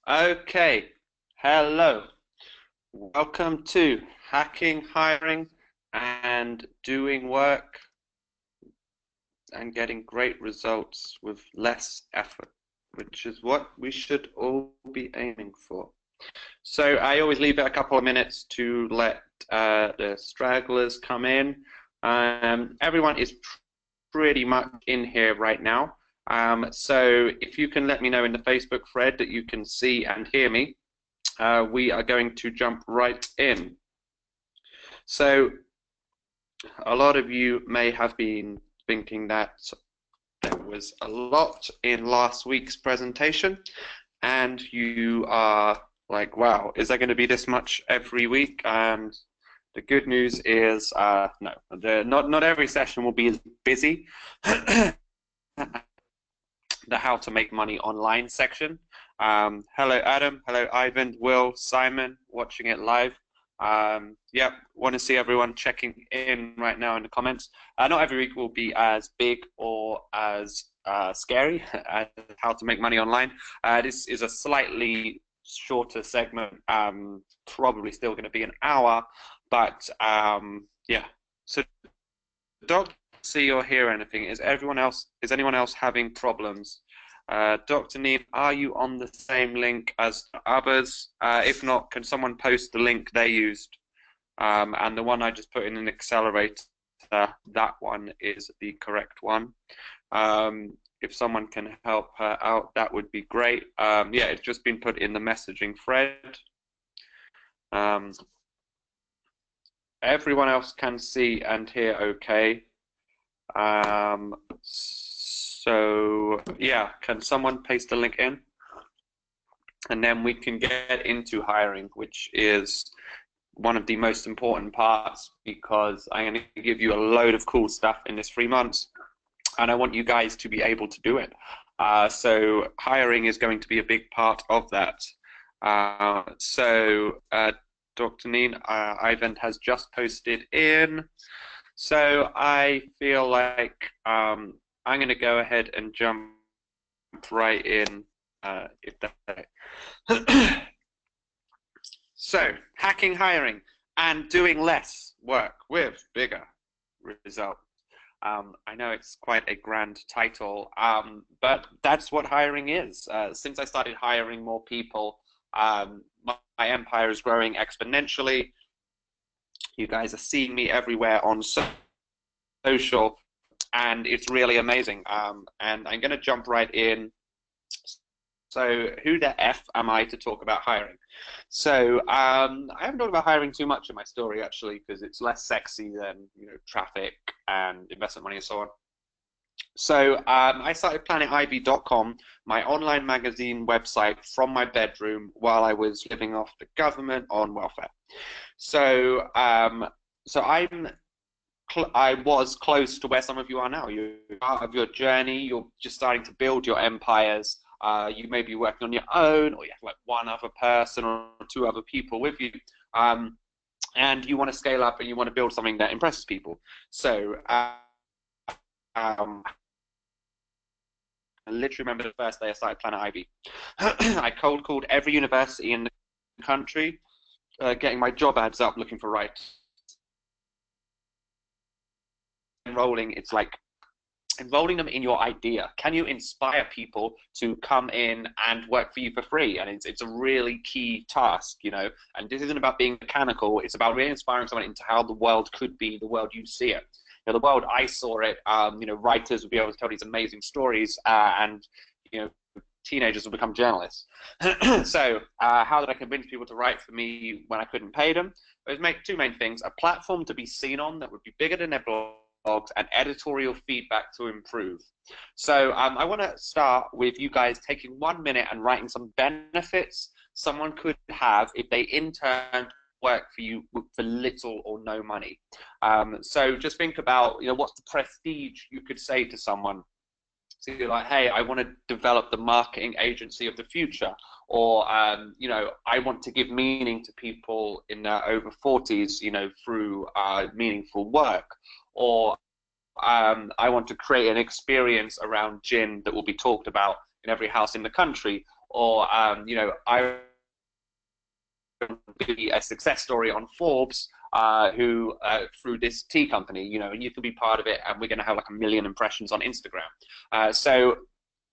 Okay, hello. Welcome to Hacking, Hiring, and Doing Work and Getting Great Results with Less Effort, which is what we should all be aiming for. So I always leave it a couple of minutes to let the stragglers come in. Everyone is pretty much in here right now. So if you can let me know in the Facebook thread that you can see and hear me, we are going to jump right in. So a lot of you may have been thinking that there was a lot in last week's presentation, and you are like, wow, is there going to be this much every week? And the good news is, no, not every session will be as busy. The how to make money online section. Hello, Adam. Hello, Ivan, Will, Simon, watching it live. Yep, want to see everyone checking in right now in the comments. Not every week will be as big or as scary as how to make money online. This is a slightly shorter segment, probably still going to be an hour, but yeah. So don't see or hear anything. Is anyone else having problems? Dr. Neve, are you on the same link as others? If not, can someone post the link they used? And the one I just put in an accelerator, that one is the correct one. If someone can help her out, that would be great. Yeah, it's just been put in the messaging thread. Everyone else can see and hear okay. So yeah, can someone paste the link in? And then we can get into hiring, which is one of the most important parts, because I'm going to give you a load of cool stuff in this 3 months, and I want you guys to be able to do it. So hiring is going to be a big part of that. Dr. Neen, Ivan has just posted in. So I feel like I'm going to go ahead and jump right in. So, hacking, hiring, and doing less work with bigger results. I know it's quite a grand title, but that's what hiring is. Since I started hiring more people, my empire is growing exponentially. You guys are seeing me everywhere on social, and it's really amazing. And I'm going to jump right in. So who the F am I to talk about hiring? So I haven't talked about hiring too much in my story, actually, because it's less sexy than traffic and investment money and so on. So I started planetIB.com, my online magazine website, from my bedroom while I was living off the government on welfare. So I was close to where some of you are now. You're part of your journey. You're just starting to build your empires. You may be working on your own, or you have like one other person or two other people with you, and you want to scale up and you want to build something that impresses people. So I literally remember the first day I started Planet IB. I cold called every university in the country, getting my job ads up, looking for writers. Enrolling, it's like enrolling them in your idea. Can you inspire people to come in and work for you for free? And it's a really key task, and this isn't about being mechanical. It's about really inspiring someone into how the world could be, the world you see it. The world I saw it, writers would be able to tell these amazing stories, and teenagers will become journalists. So how did I convince people to write for me when I couldn't pay them? It was make two main things: a platform to be seen on that would be bigger than their blogs, and editorial feedback to improve. So I want to start with you guys taking 1 minute and writing some benefits someone could have if they interned work for you for little or no money. So just think about, what's the prestige you could say to someone. So you're like, hey, I want to develop the marketing agency of the future, or I want to give meaning to people in their over 40s, through meaningful work, or I want to create an experience around gin that will be talked about in every house in the country, or I be a success story on Forbes who through this tea company, and you can be part of it, and we're going to have like 1 million impressions on Instagram. So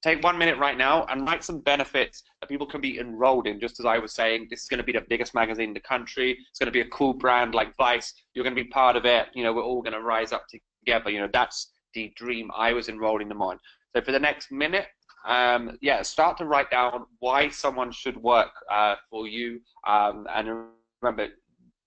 take 1 minute right now and write some benefits that people can be enrolled in. Just as I was saying, this is going to be the biggest magazine in the country. It's going to be a cool brand like Vice. You're going to be part of it. We're all going to rise up together. That's the dream I was enrolling them on. So for the next minute, start to write down why someone should work for you. And remember,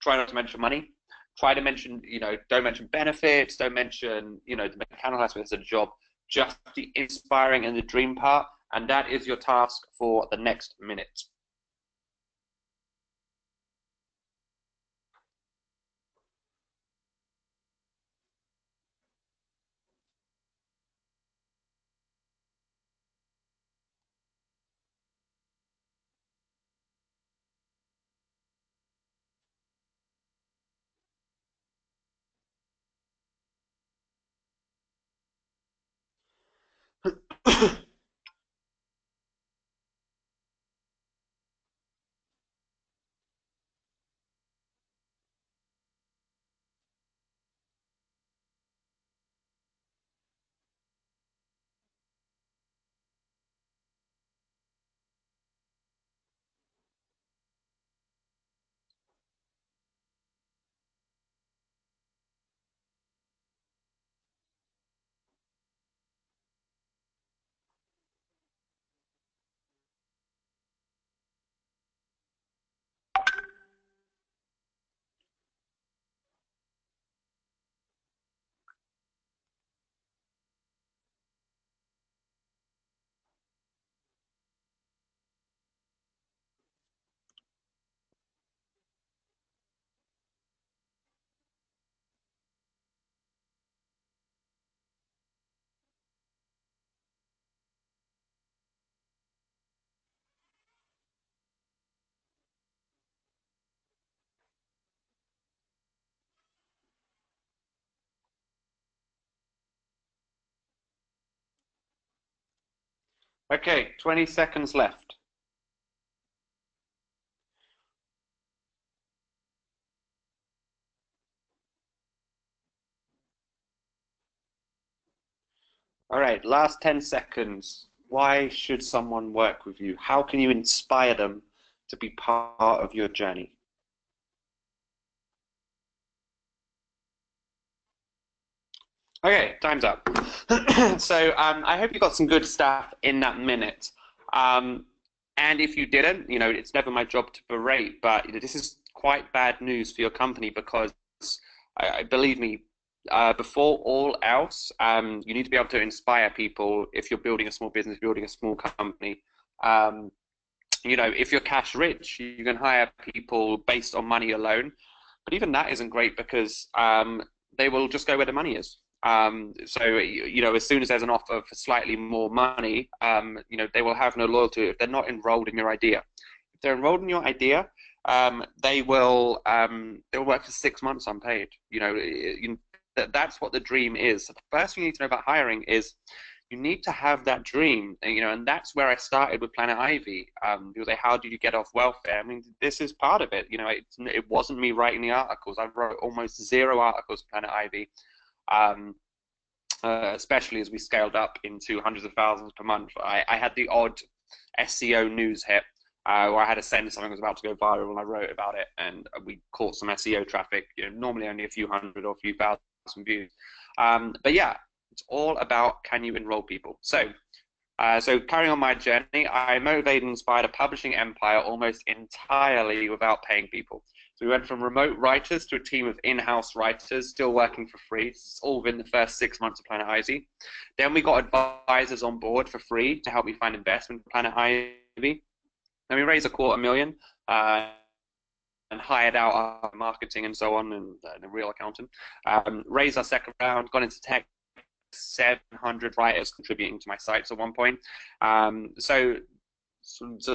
try not to mention money. Try to mention, don't mention benefits. Don't mention, the mechanical aspects of the job. Just the inspiring and the dream part. And that is your task for the next minute. Okay, 20 seconds left. All right, last 10 seconds. Why should someone work with you? How can you inspire them to be part of your journey? Okay, time's up. So I hope you got some good stuff in that minute. Um, and if you didn't, it's never my job to berate, but this is quite bad news for your company because, believe me, before all else, you need to be able to inspire people if you're building a small business, building a small company. Um, if you're cash rich, you can hire people based on money alone. But even that isn't great because they will just go where the money is. So as soon as there's an offer for slightly more money, they will have no loyalty if they're not enrolled in your idea. If they're enrolled in your idea, they'll work for 6 months unpaid. That's what the dream is. So the first thing you need to know about hiring is you need to have that dream, and that's where I started with Planet Ivy. People say, how did you get off welfare? I mean, this is part of it. It wasn't me writing the articles. I wrote almost 0 articles for Planet Ivy, especially as we scaled up into hundreds of thousands per month. I had the odd SEO news hit where I had to send something that was about to go viral, and I wrote about it, and we caught some SEO traffic. Normally only a few hundred or a few thousand views. But yeah, it's all about, can you enroll people? So carrying on my journey, I motivated and inspired a publishing empire almost entirely without paying people. So we went from remote writers to a team of in-house writers, still working for free. It's all within the first 6 months of Planet Ivy. Then we got advisors on board for free to help me find investment for Planet Ivy. Then we raised $250,000 and hired out our marketing and so on, and a real accountant. Raised our second round, got into tech, 700 writers contributing to my sites at one point. So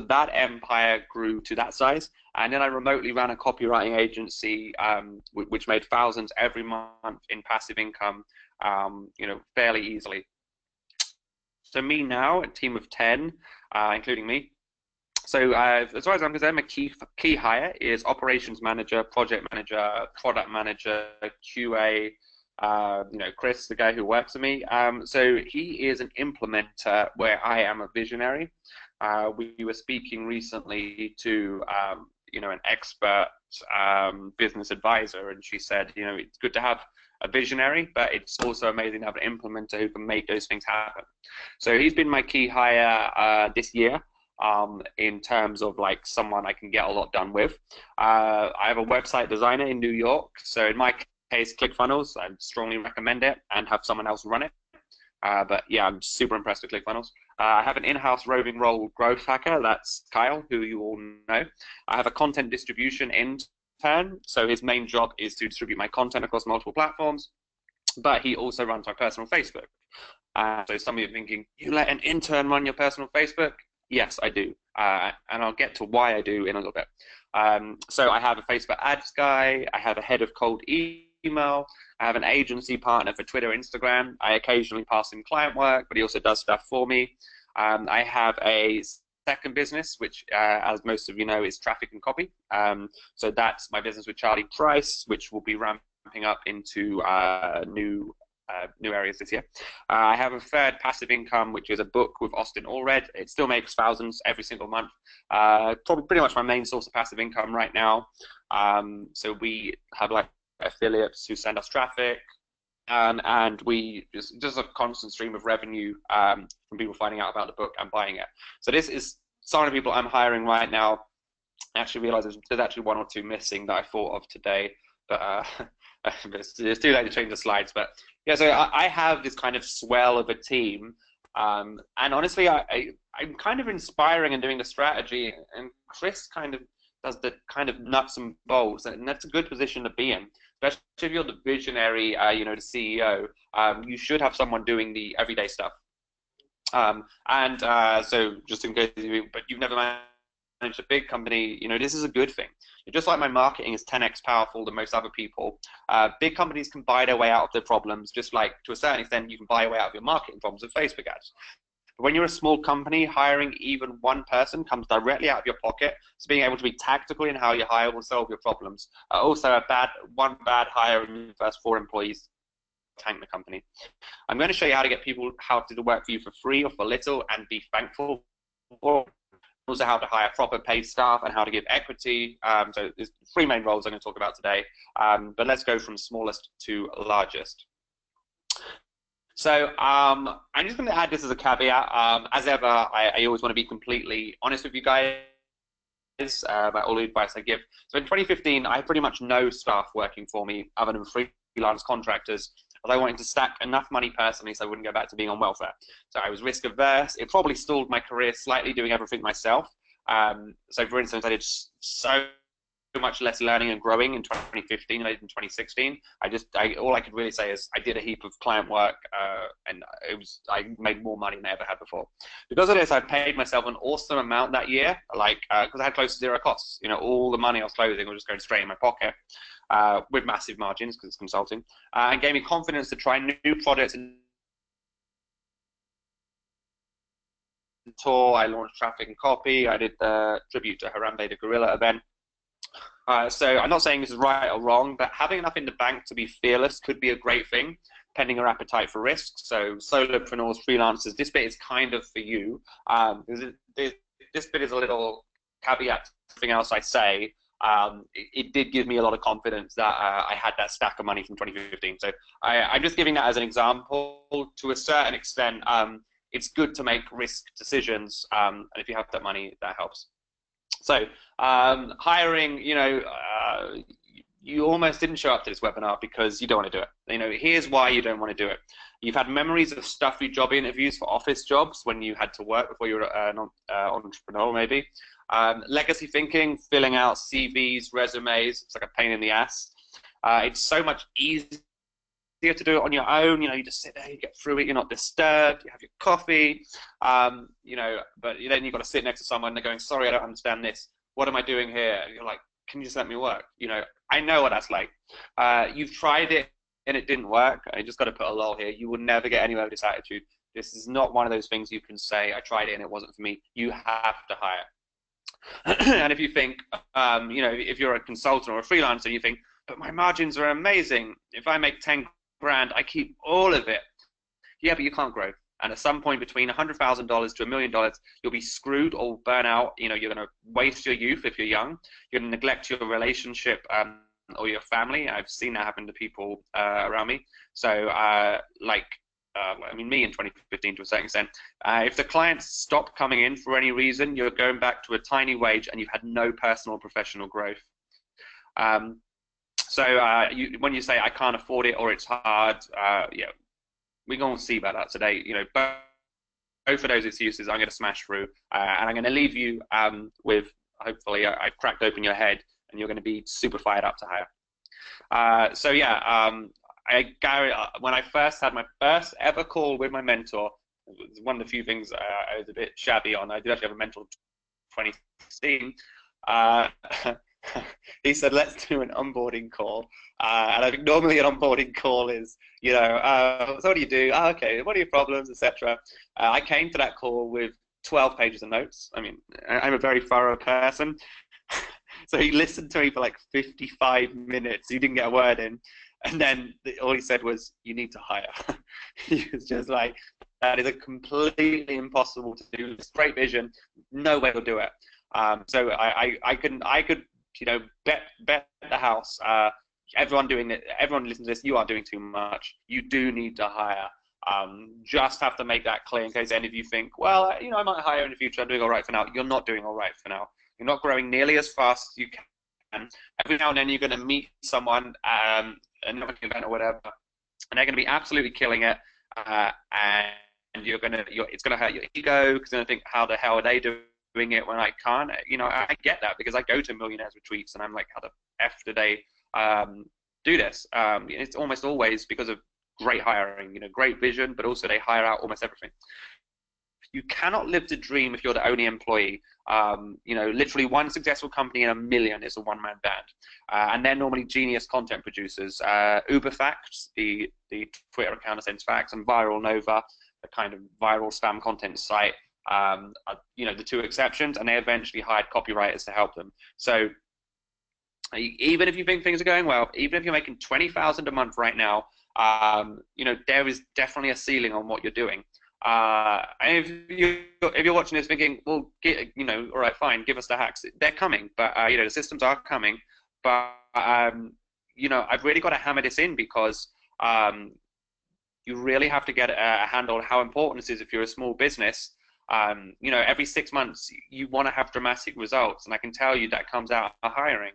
that empire grew to that size, and then I remotely ran a copywriting agency, which made thousands every month in passive income, fairly easily. So me now, a team of 10, including me, So as far as I'm concerned, my key hire is operations manager, project manager, product manager, QA. Chris, the guy who works for me. So he is an implementer where I am a visionary. We were speaking recently to an expert business advisor, and she said, it's good to have a visionary, but it's also amazing to have an implementer who can make those things happen. So he's been my key hire this year. In terms of like someone I can get a lot done with. I have a website designer in New York, so in my case, ClickFunnels, I strongly recommend it and have someone else run it. But yeah, I'm super impressed with ClickFunnels. I have an in-house roving role growth hacker, that's Kyle, who you all know. I have a content distribution intern, so his main job is to distribute my content across multiple platforms, but he also runs my personal Facebook. So some of you are thinking, you let an intern run your personal Facebook? Yes, I do, and I'll get to why I do in a little bit. So I have a Facebook ads guy, I have a head of cold email, I have an agency partner for Twitter, Instagram. I occasionally pass him client work, but he also does stuff for me. I have a second business, which, as most of you know, is traffic and copy. So that's my business with Charlie Price, which will be ramping up into new areas this year. I have a third passive income, which is a book with Austin Allred. It still makes thousands every single month. Probably pretty much my main source of passive income right now. So we have like affiliates who send us traffic, and we just a constant stream of revenue from people finding out about the book and buying it. So this is some of the people I'm hiring right now. I actually realized there's actually one or two missing that I thought of today, but it's too late to change the slides. But yeah, so I have this kind of swell of a team, and honestly, I'm kind of inspiring and doing the strategy, and Chris kind of does the kind of nuts and bolts, and that's a good position to be in, especially if you're the visionary, the CEO. You should have someone doing the everyday stuff. So just in case but you've never managed a big company, this is a good thing. Just like my marketing is 10x powerful than most other people, big companies can buy their way out of their problems, just like to a certain extent you can buy your way out of your marketing problems with Facebook ads. But when you're a small company, hiring even one person comes directly out of your pocket. So being able to be tactical in how you hire will solve your problems. Also, one bad hire in the first 4 employees tank the company. I'm going to show you how to get people how to do the work for you for free or for little and be thankful for. Also how to hire proper paid staff and how to give equity. So there's 3 main roles I'm going to talk about today. But let's go from smallest to largest. So I'm just going to add this as a caveat. As ever, I always want to be completely honest with you guys about all the advice I give. So in 2015, I had pretty much no staff working for me other than freelance contractors, as I wanted to stack enough money personally so I wouldn't go back to being on welfare. So I was risk averse. It probably stalled my career slightly doing everything myself. So for instance, I did so much less learning and growing in 2015 than I did in 2016. All I could really say is I did a heap of client work, and I made more money than I ever had before. Because of this, I paid myself an awesome amount that year, because I had close to zero costs. All the money I was closing was just going straight in my pocket, with massive margins because it's consulting, and gave me confidence to try new products and tour. I launched Traffic and Copy. I did the tribute to Harambe the Gorilla event. So I'm not saying this is right or wrong, but having enough in the bank to be fearless could be a great thing, pending your appetite for risk. So solopreneurs, freelancers, this bit is kind of for you. This bit is a little caveat to everything else I say. It did give me a lot of confidence that I had that stack of money from 2015. So I'm just giving that as an example. To a certain extent, it's good to make risk decisions, and if you have that money, that helps. So hiring, you almost didn't show up to this webinar because you don't want to do it. Here's why you don't want to do it. You've had memories of stuffy job interviews for office jobs when you had to work before you were an entrepreneur, maybe. Legacy thinking, filling out CVs, resumes, it's like a pain in the ass. It's so much easier to do it on your own. You just sit there, you get through it, you're not disturbed, you have your coffee, but then you've got to sit next to someone and they're going, sorry, I don't understand this. What am I doing here? And you're like, can you just let me work? I know what that's like. You've tried it and it didn't work. I just got to put a lull here. You will never get anywhere with this attitude. This is not one of those things you can say, I tried it and it wasn't for me. You have to hire. And if you think, if you're a consultant or a freelancer, you think, but my margins are amazing. If I make 10 grand, I keep all of it. Yeah, but you can't grow. And at some point between $100,000 to $1,000,000, you'll be screwed or burn out. You're going to waste your youth if you're young. You're going to neglect your relationship or your family. I've seen that happen to people around me. So, me in 2015 to a certain extent, if the clients stop coming in for any reason, you're going back to a tiny wage and you've had no personal or professional growth. When you say I can't afford it or it's hard, we're going to see about that today. Both of those excuses I'm going to smash through, and I'm going to leave you with, hopefully, I've cracked open your head and you're going to be super fired up to hire. When I first had my first ever call with my mentor, it was one of the few things I was a bit shabby on. I did actually have a mentor in 2016. He said, let's do an onboarding call. And I think normally an onboarding call is, so what do you do? Oh, okay, what are your problems, etc. I came to that call with 12 pages of notes. I mean, I'm a very thorough person. So he listened to me for like 55 minutes. He didn't get a word in. And then all he said was, you need to hire. He was just like, that is completely impossible to do. It's great vision. No way to do it. So I could bet the house. Everyone doing it, everyone listening to this, you are doing too much. You do need to hire. Just have to make that clear in case any of you think, well, I might hire in the future. I'm doing all right for now. You're not doing all right for now. You're not growing nearly as fast as you can. Every now and then you're going to meet someone, another event or whatever, and they're going to be absolutely killing it, and it's going to hurt your ego because you're going to think, how the hell are they doing it when I can't? I get that because I go to millionaires retreats and I'm like, how the F do they do this? It's almost always because of great hiring, great vision, but also they hire out almost everything. You cannot live the dream if you're the only employee. Literally one successful company in a million is a one-man band. And they're normally genius content producers. UberFacts, the Twitter account that sends facts, and Viral Nova, the kind of viral spam content site, are, the two exceptions, and they eventually hired copywriters to help them. So even if you think things are going well, even if you're making $20,000 a month right now, there is definitely a ceiling on what you're doing. And if you're watching this thinking, well, all right, fine, give us the hacks. They're coming, but the systems are coming. But I've really got to hammer this in because you really have to get a handle on how important this is if you're a small business. Every 6 months you want to have dramatic results, and I can tell you that comes out of hiring.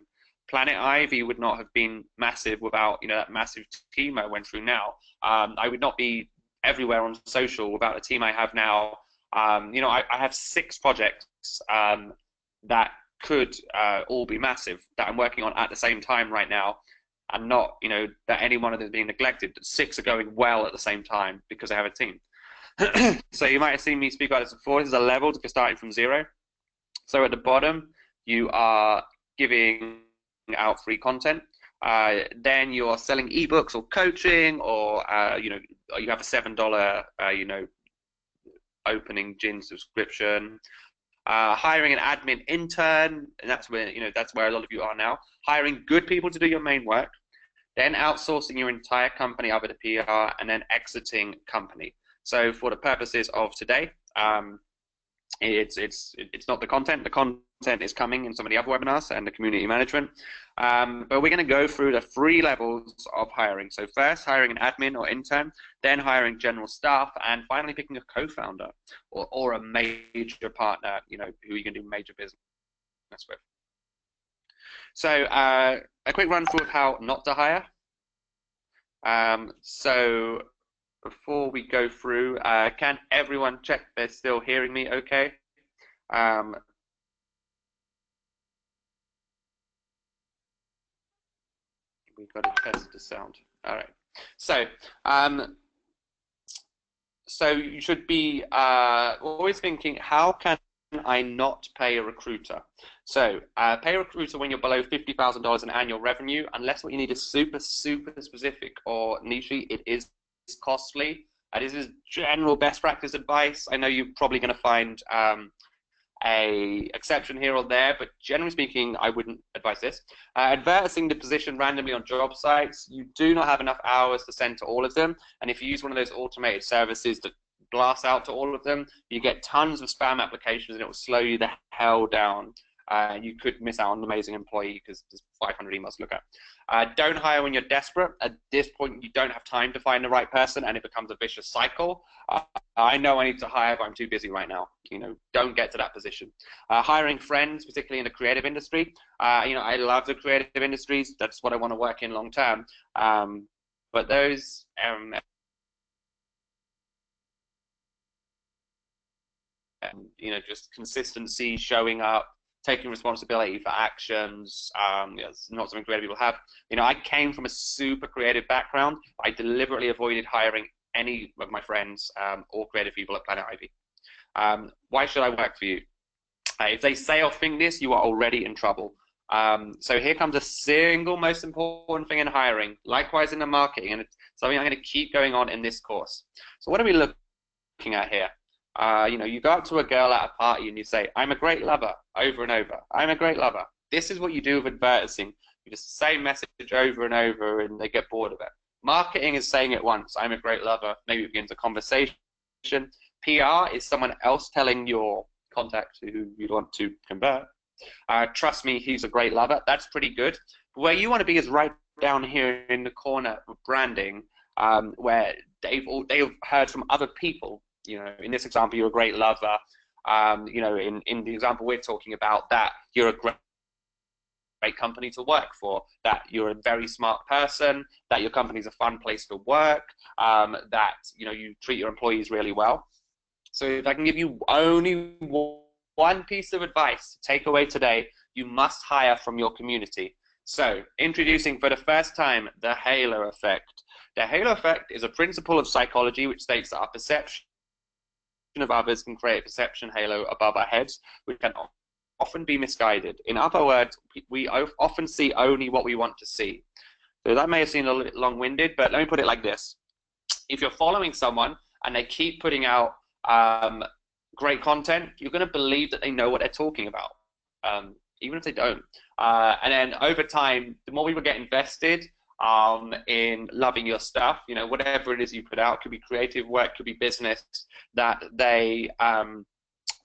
Planet Ivy would not have been massive without that massive team I went through now. I would not be everywhere on social without the team I have now. I have 6 projects that could all be massive that I'm working on at the same time right now, and not that any one of them is being neglected. 6 are going well at the same time because I have a team. So you might have seen me speak about this before. This is a level to starting from 0. So at the bottom, you are giving out free content. Then you're selling ebooks or coaching, or you have a $7 opening gin subscription. Hiring an admin intern, and that's where a lot of you are now. Hiring good people to do your main work, then outsourcing your entire company over to PR, and then exiting company. So for the purposes of today, it's not the content. The content is coming in some of the other webinars and the community management. But we're going to go through the 3 levels of hiring. So first, hiring an admin or intern, then hiring general staff, and finally picking a co-founder or a major partner, who you can do major business with. So a quick run through of how not to hire. So before we go through, can everyone check they're still hearing me okay? We've got to test the sound. All right. So you should be always thinking, how can I not pay a recruiter? So pay a recruiter when you're below $50,000 in annual revenue, unless what you need is super, super specific or niche. It is costly. This is general best practice advice. I know you're probably going to find a exception here or there, but generally speaking, I wouldn't advise this. Advertising the position randomly on job sites, you do not have enough hours to send to all of them. And if you use one of those automated services that blast out to all of them, you get tons of spam applications and it will slow you the hell down. You could miss out on an amazing employee because there's 500 emails to look at. Don't hire when you're desperate. At this point, you don't have time to find the right person, and it becomes a vicious cycle. I know I need to hire, but I'm too busy right now. Don't get to that position. Hiring friends, particularly in the creative industry. I love the creative industries. That's what I want to work in long term. But those just consistency, showing up, taking responsibility for actions. It's not something creative people have. I came from a super creative background. I deliberately avoided hiring any of my friends or creative people at Planet Ivy. Why should I work for you? If they say or think this, you are already in trouble. So here comes the single most important thing in hiring, likewise in the marketing, and it's something I'm going to keep going on in this course. So what are we looking at here? You go up to a girl at a party and you say, "I'm a great lover," over and over. "I'm a great lover." This is what you do with advertising. You just say message over and over and they get bored of it. Marketing is saying it once, "I'm a great lover," maybe it begins a conversation. PR is someone else telling your contact who you want to convert, "Trust me, he's a great lover." That's pretty good. But where you want to be is right down here in the corner of branding, where they've heard from other people. In this example, you're a great lover. In the example we're talking about, that you're a great company to work for, that you're a very smart person, that your company's a fun place to work, that you treat your employees really well. So if I can give you only one piece of advice to take away today, you must hire from your community. So introducing for the first time the halo effect. The halo effect is a principle of psychology which states that our perception of others can create a perception halo above our heads, which can often be misguided. In other words, we often see only what we want to see. So that may have seemed a little bit long-winded, but let me put it like this. If you're following someone and they keep putting out great content, you're going to believe that they know what they're talking about, even if they don't. And then over time, the more people get invested in loving your stuff, whatever it is you put out, could be creative work, could be business, that they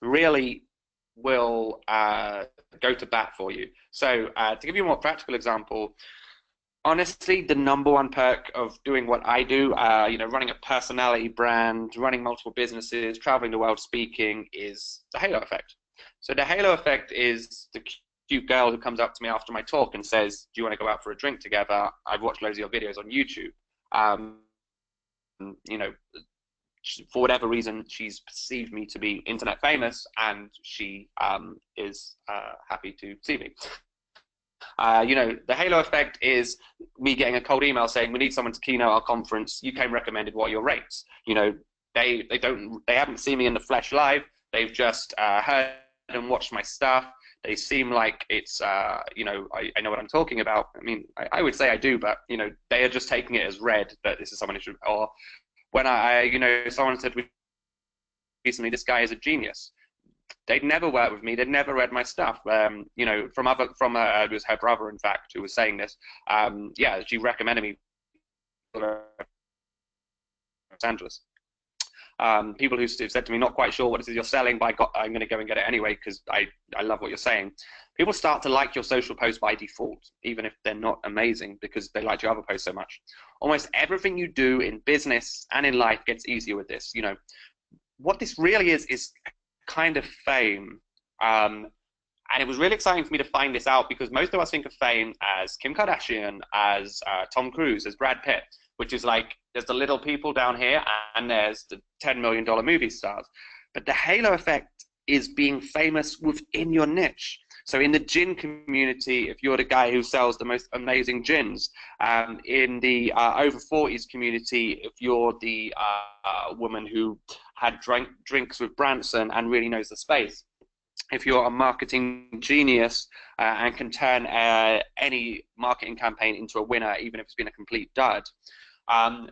really will go to bat for you. So to give you a more practical example, honestly, the number one perk of doing what I do, running a personality brand, running multiple businesses, traveling the world speaking, is the halo effect. So the halo effect is the cute girl who comes up to me after my talk and says, "Do you want to go out for a drink together? I've watched loads of your videos on YouTube." For whatever reason, she's perceived me to be internet famous, and she is happy to see me. The halo effect is me getting a cold email saying, "We need someone to keynote our conference. You came recommended. What are your rates?" They haven't seen me in the flesh live. They've just heard and watched my stuff. They seem like it's, I know what I'm talking about. I mean, I would say I do, but, they are just taking it as read that this is someone who should, or when someone said recently, "This guy is a genius." They'd never worked with me. They'd never read my stuff. It was her brother, in fact, who was saying this. She recommended me for Los Angeles. People who said to me, "Not quite sure what this is you're selling, but I'm going to go and get it anyway because I love what you're saying." People start to like your social posts by default, even if they're not amazing, because they like your other posts so much. Almost everything you do in business and in life gets easier with this. What this really is kind of fame. And it was really exciting for me to find this out, because most of us think of fame as Kim Kardashian, as Tom Cruise, as Brad Pitt, which is like, there's the little people down here and there's the $10 million movie stars. But the halo effect is being famous within your niche. So in the gin community, if you're the guy who sells the most amazing gins, in the over 40s community, if you're the woman who had drinks with Branson and really knows the space, if you're a marketing genius and can turn any marketing campaign into a winner, even if it's been a complete dud.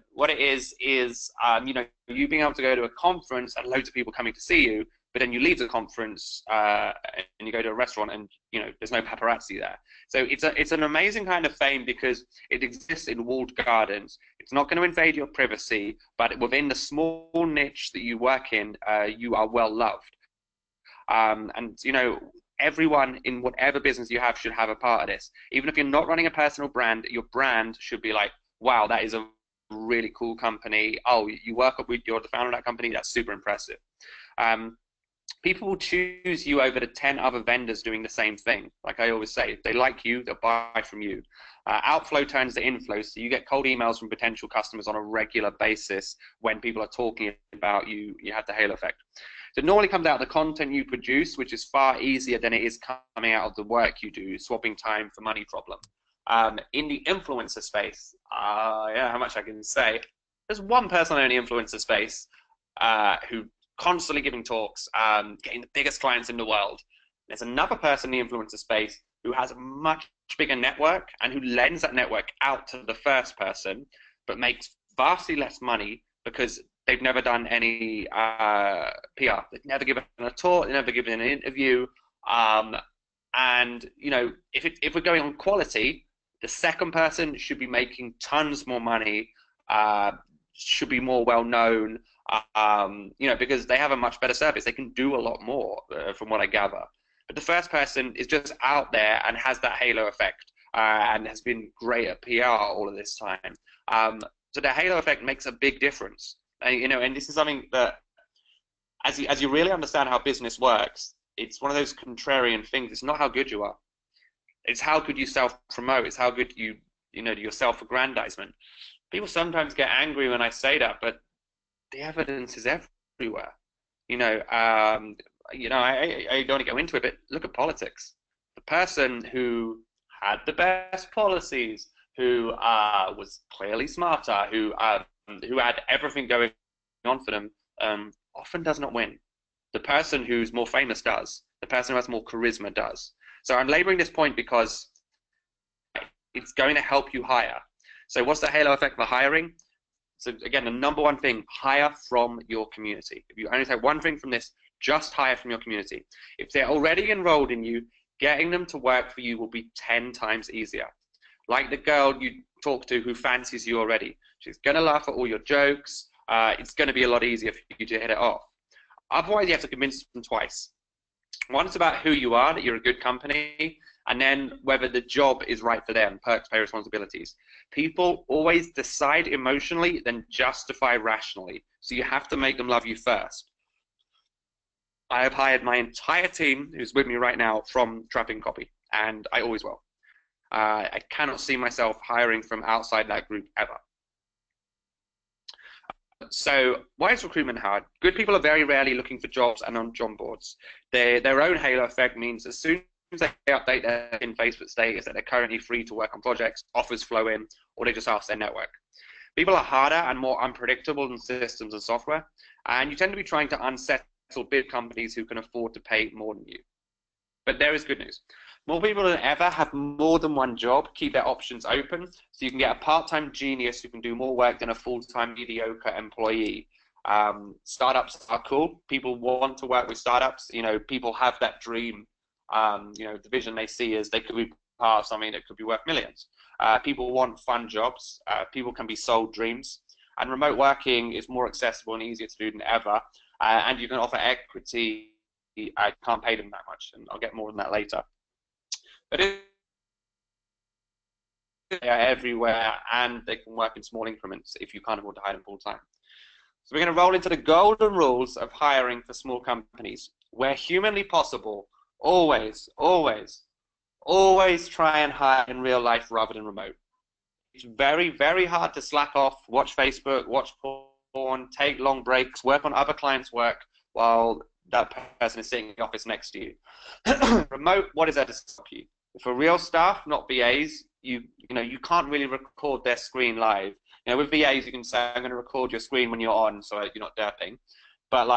What it is you being able to go to a conference and loads of people coming to see you, but then you leave the conference and you go to a restaurant and there's no paparazzi there. So it's an amazing kind of fame because it exists in walled gardens. It's not going to invade your privacy, but within the small niche that you work in, you are well loved. And everyone in whatever business you have should have a part of this. Even if you're not running a personal brand, your brand should be like, wow, that is a really cool company. Oh, you're the founder of that company. That's super impressive. People will choose you over the 10 other vendors doing the same thing. Like I always say, if they like you, they'll buy from you. Outflow turns to inflow, so you get cold emails from potential customers on a regular basis when people are talking about you. You have the halo effect. So it normally comes out of the content you produce, which is far easier than it is coming out of the work you do, swapping time for money problem. In the influencer space, yeah, how much I can say, there's one person in the influencer space who constantly giving talks, getting the biggest clients in the world. There's another person in the influencer space who has a much bigger network and who lends that network out to the first person, but makes vastly less money because they've never done any PR. They've never given a talk. They've never given an interview. And if we're going on quality, the second person should be making tons more money. Should be more well known. Because they have a much better service. They can do a lot more, from what I gather. But the first person is just out there and has that halo effect, and has been great at PR all of this time. So the halo effect makes a big difference. And this is something that, as you really understand how business works, it's one of those contrarian things. It's not how good you are. It's how good you self-promote. It's how good you do your self-aggrandizement. People sometimes get angry when I say that, but the evidence is everywhere. I don't want to go into it, but look at politics. The person who had the best policies, who was clearly smarter, who had everything going on for them, often does not win. The person who's more famous does. The person who has more charisma does. So I'm laboring this point because it's going to help you hire. So what's the halo effect for hiring? So again, the number one thing, hire from your community. If you only take one thing from this, just hire from your community. If they're already enrolled in you, getting them to work for you will be 10 times easier. Like the girl you talk to who fancies you already. She's going to laugh at all your jokes. It's going to be a lot easier for you to hit it off. Otherwise, you have to convince them twice. One is about who you are, that you're a good company, and then whether the job is right for them, perks, pay, responsibilities. People always decide emotionally, then justify rationally. So you have to make them love you first. I have hired my entire team, who's with me right now, from Trapping Copy, and I always will. I cannot see myself hiring from outside that group ever. So why is recruitment hard? Good people are very rarely looking for jobs and on job boards. Their own halo effect means as soon as they update their Facebook status that they're currently free to work on projects, offers flow in, or they just ask their network. People are harder and more unpredictable than systems and software, and you tend to be trying to unsettle big companies who can afford to pay more than you. But there is good news. More people than ever have more than one job, keep their options open, so you can get a part-time genius who can do more work than a full-time mediocre employee. Startups are cool. People want to work with startups. People have that dream. The vision they see is they could be part of something that could be worth millions. People want fun jobs. People can be sold dreams. And remote working is more accessible and easier to do than ever. And you can offer equity. I can't pay them that much, and I'll get more on that later. But they are everywhere, and they can work in small increments if you can't afford to hire them full time. So we're going to roll into the golden rules of hiring for small companies. Where humanly possible, always, always, always try and hire in real life rather than remote. It's very, very hard to slack off, watch Facebook, watch porn, take long breaks, work on other clients' work while that person is sitting in the office next to you. Remote, what is there to stop you? For real staff, not BAs, you can't really record their screen live. With BAs, you can say, I'm going to record your screen when you're on, so you're not derping. But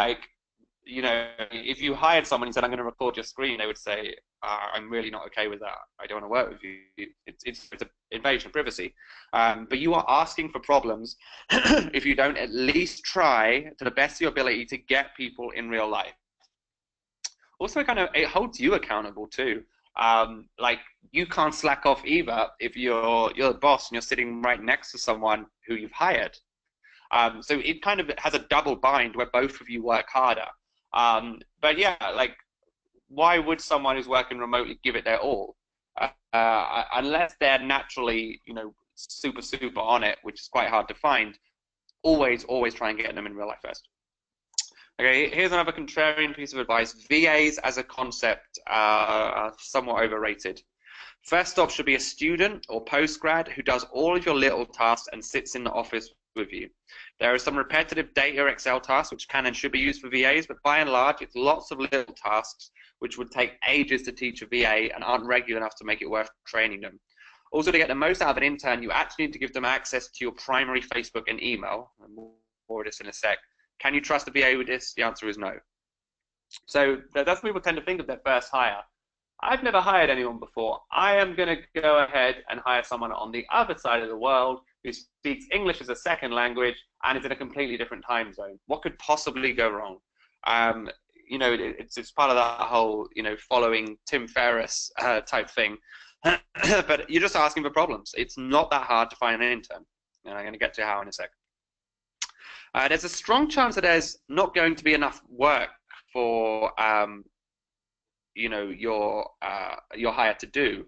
if you hired someone and said, I'm going to record your screen, they would say, I'm really not okay with that. I don't want to work with you. It's an invasion of privacy. But you are asking for problems if you don't at least try to the best of your ability to get people in real life. Also, kind of, it holds you accountable too. Like you can't slack off either if you're the boss and you're sitting right next to someone who you've hired. So it kind of has a double bind where both of you work harder. But yeah, like why would someone who's working remotely give it their all? Unless they're naturally, super on it, which is quite hard to find. Always try and get them in real life first. Okay, here's another contrarian piece of advice. VAs as a concept are somewhat overrated. First stop should be a student or postgrad who does all of your little tasks and sits in the office with you. There are some repetitive data Excel tasks which can and should be used for VAs, but by and large, it's lots of little tasks which would take ages to teach a VA and aren't regular enough to make it worth training them. Also, to get the most out of an intern, you actually need to give them access to your primary Facebook and email. More of this in a sec. Can you trust a VA with this? The answer is no. So that's what people tend to think of their first hire. I've never hired anyone before. I am going to go ahead and hire someone on the other side of the world who speaks English as a second language and is in a completely different time zone. What could possibly go wrong? It's part of that whole, following Tim Ferriss type thing. But you're just asking for problems. It's not that hard to find an intern. And I'm going to get to how in a sec. There's a strong chance that there's not going to be enough work for your hire to do.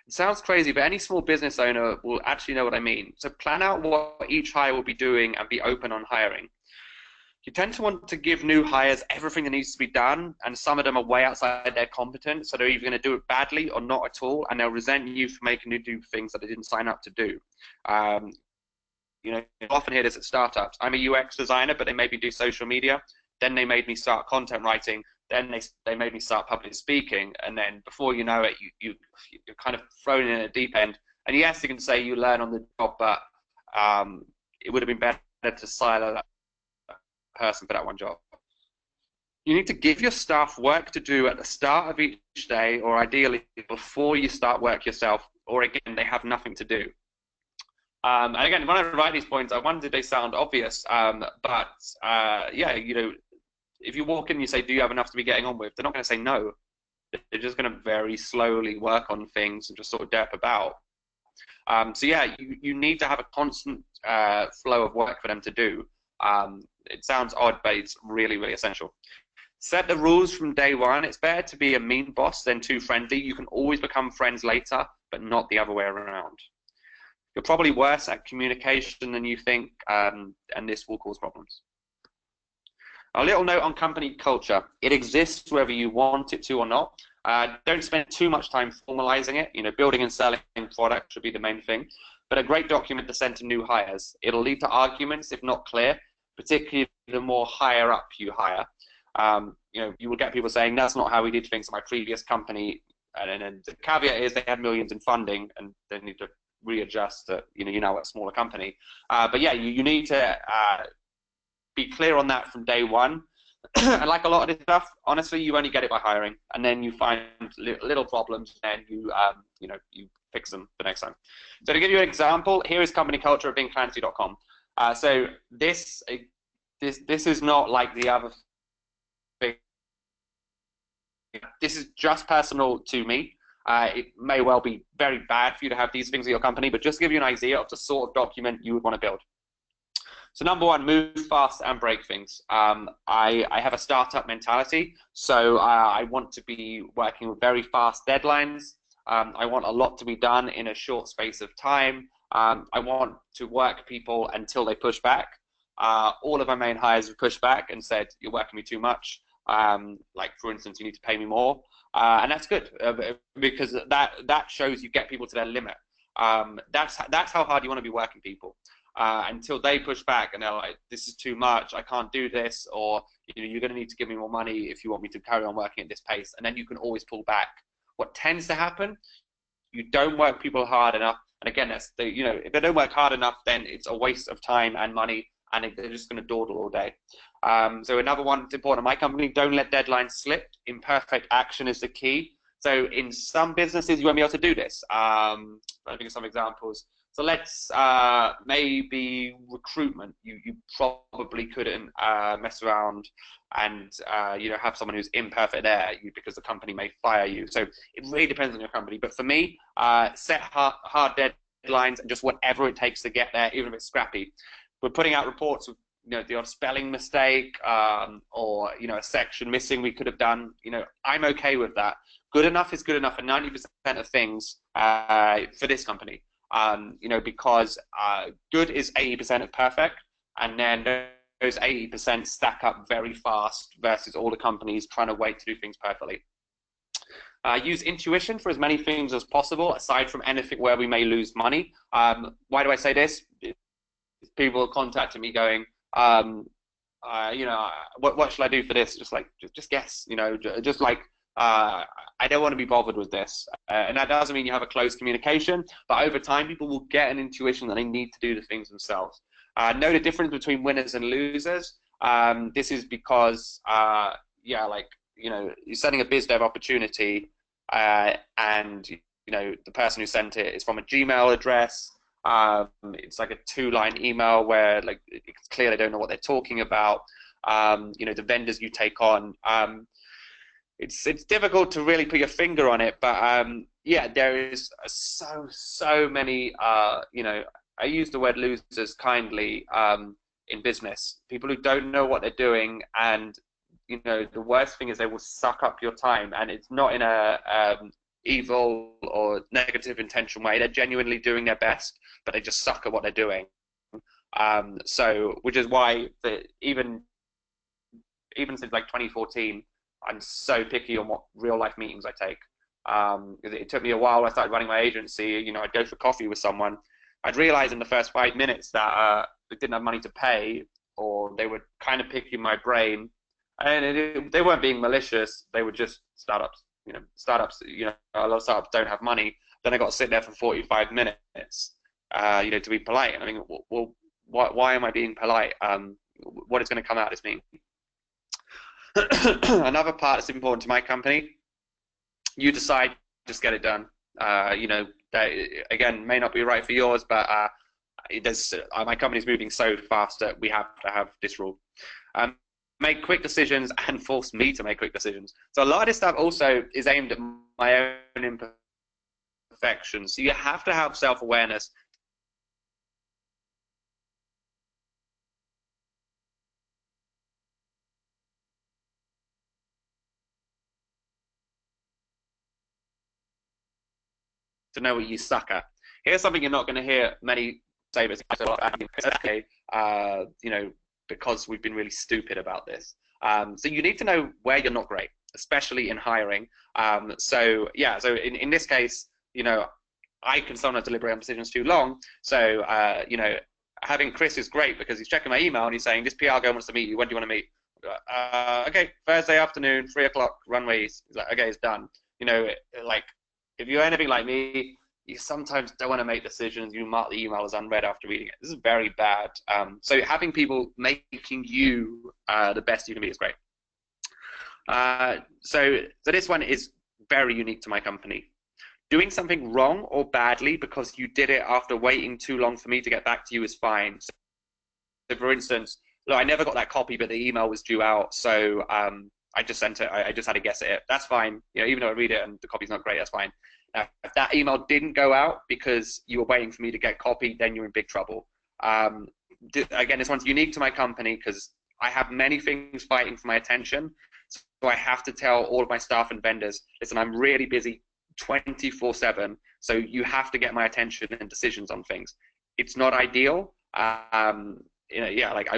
It sounds crazy, but any small business owner will actually know what I mean. So plan out what each hire will be doing and be open on hiring. You tend to want to give new hires everything that needs to be done, and some of them are way outside their competence, so they're either going to do it badly or not at all, and they'll resent you for making them do things that they didn't sign up to do. You often hear this at startups. I'm a UX designer, but they made me do social media. Then they made me start content writing. Then they made me start public speaking. And then before you know it, you're kind of thrown in a deep end. And yes, you can say you learn on the job, but it would have been better to silo that person for that one job. You need to give your staff work to do at the start of each day, or ideally before you start work yourself, or again, they have nothing to do. And again, when I write these points, I wonder if they sound obvious, if you walk in and you say, do you have enough to be getting on with? They're not going to say no. They're just going to very slowly work on things and just sort of derp about. You need to have a constant flow of work for them to do. It sounds odd, but it's really, really essential. Set the rules from day one. It's better to be a mean boss than too friendly. You can always become friends later, but not the other way around. You're probably worse at communication than you think, and this will cause problems. A little note on company culture. It exists whether you want it to or not. Don't spend too much time formalizing it. Building and selling product should be the main thing. But a great document to send to new hires. It'll lead to arguments if not clear, particularly the more higher up you hire. You will get people saying, that's not how we did things at my previous company. And the caveat is they had millions in funding and they need to readjust that, you're now a smaller company. You need to be clear on that from day one. And like a lot of this stuff, honestly, you only get it by hiring, and then you find little problems, and you fix them the next time. So to give you an example, here is company culture at beingclancy.com. So this is not like the other thing. This is just personal to me. It may well be very bad for you to have these things at your company, but just to give you an idea of the sort of document you would want to build. So number one, move fast and break things. I have a startup mentality, so I want to be working with very fast deadlines. I want a lot to be done in a short space of time. I want to work people until they push back. All of my main hires have pushed back and said, you're working me too much. Like, for instance, you need to pay me more. And that's good because that shows you get people to their limit. That's how hard you want to be working people. Until they push back and they're like, this is too much, I can't do this, or you're going to need to give me more money if you want me to carry on working at this pace, and then you can always pull back. What tends to happen, you don't work people hard enough, and again, if they don't work hard enough, then it's a waste of time and money, and they're just going to dawdle all day. So another one that's important in my company, don't let deadlines slip. Imperfect action is the key. So in some businesses, you won't be able to do this. I think of some examples. So let's maybe recruitment. You probably couldn't mess around and have someone who's imperfect there because the company may fire you. So it really depends on your company. But for me, set hard deadlines and just whatever it takes to get there, even if it's scrappy. We're putting out reports with the odd spelling mistake or a section missing we could have done. I'm okay with that. Good enough is good enough for 90% of things for this company. Because good is 80% of perfect, and then those 80% stack up very fast versus all the companies trying to wait to do things perfectly. Use intuition for as many things as possible, aside from anything where we may lose money. Why do I say this? People contacting me going, what should I do for this? Just guess, just like, I don't want to be bothered with this. And that doesn't mean you have a close communication, but over time, people will get an intuition that they need to do the things themselves. Know the difference between winners and losers. This is because, you're sending a biz dev opportunity, and, the person who sent it is from a Gmail address. It's like a 2-line email where it's clear they don't know what they're talking about. The vendors you take on, it's difficult to really put your finger on it, but there is so many. I use the word losers kindly in business. People who don't know what they're doing, and the worst thing is they will suck up your time, and it's not in a evil or negative intention way. They're genuinely doing their best, but they just suck at what they're doing. Which is why even since 2014. I'm so picky on what real life meetings I take. It took me a while. I started running my agency. I'd go for coffee with someone. I'd realize in the first 5 minutes that they didn't have money to pay, or they were kind of picking my brain. And they weren't being malicious. They were just startups. Startups. A lot of startups don't have money. Then I got to sit there for 45 minutes. To be polite. And I mean, well, why am I being polite? What is going to come out of this meeting? Another part that's important to my company, you decide, just get it done. That again may not be right for yours, but my company's moving so fast that we have to have this rule. Make quick decisions and force me to make quick decisions. So a lot of this stuff also is aimed at my own imperfections. So you have to have self-awareness. To know what you suck at. Here's something you're not going to hear many say, but because we've been really stupid about this. So you need to know where you're not great, especially in hiring. So in this case, I can sometimes deliberate on decisions too long. So having Chris is great because he's checking my email and he's saying, this PR guy wants to meet you. When do you want to meet? Okay, Thursday afternoon, 3 o'clock, runways. He's like, okay, it's done. If you're anything like me, you sometimes don't want to make decisions. You mark the email as unread after reading it. This is very bad. So having people making you the best you can be is great. So this one is very unique to my company. Doing something wrong or badly because you did it after waiting too long for me to get back to you is fine. So for instance, look, I never got that copy, but the email was due out. So I just sent it. I just had to guess at it. That's fine. Even though I read it and the copy's not great, that's fine. Now, if that email didn't go out because you were waiting for me to get copied, then you're in big trouble. Again, this one's unique to my company because I have many things fighting for my attention. So I have to tell all of my staff and vendors, listen, I'm really busy 24/7. So you have to get my attention and decisions on things. It's not ideal. I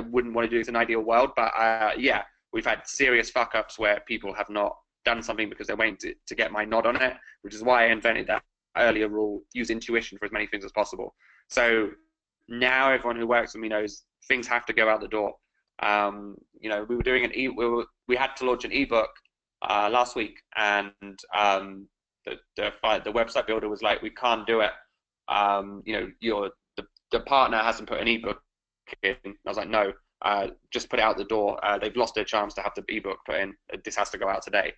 wouldn't want to do this in an ideal world, but we've had serious fuck-ups where people have not done something because they're waiting to get my nod on it, which is why I invented that earlier rule, use intuition for as many things as possible. So now everyone who works with me knows things have to go out the door. We were doing we had to launch an ebook last week, and the website builder was like, we can't do it. The partner hasn't put an ebook in. I was like, no, just put it out the door. They've lost their chance to have the ebook put in. This has to go out today.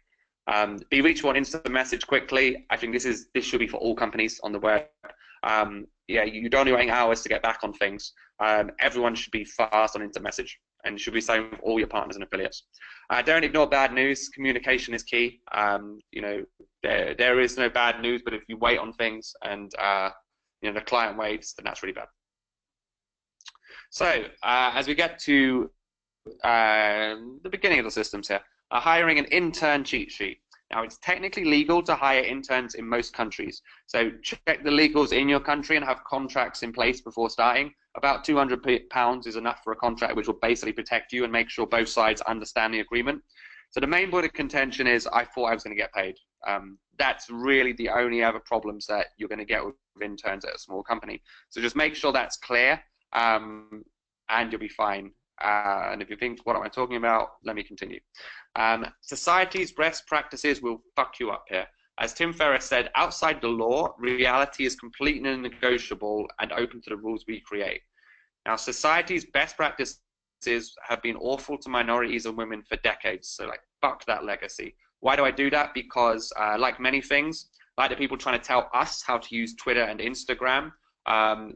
Be reachable on instant message quickly. I think this should be for all companies on the web. Yeah, you don't need 8 hours to get back on things. Everyone should be fast on instant message, and should be same with all your partners and affiliates. Don't ignore bad news. Communication is key. You know, there is no bad news, but if you wait on things and you know, the client waits, then that's really bad. So as we get to the beginning of the systems here, hiring an intern cheat sheet. Now, it's technically legal to hire interns in most countries. So check the legals in your country and have contracts in place before starting. About £200 is enough for a contract, which will basically protect you and make sure both sides understand the agreement. So the main point of contention is, I thought I was going to get paid. That's really the only other problems that you're going to get with interns at a small company. So just make sure that's clear, and you'll be fine. And if you think, what am I talking about? Let me continue. Society's best practices will fuck you up here. As Tim Ferriss said, outside the law, reality is completely negotiable and open to the rules we create. Now, society's best practices have been awful to minorities and women for decades. So, like, fuck that legacy. Why do I do that? Because, like many things, like the people trying to tell us how to use Twitter and Instagram,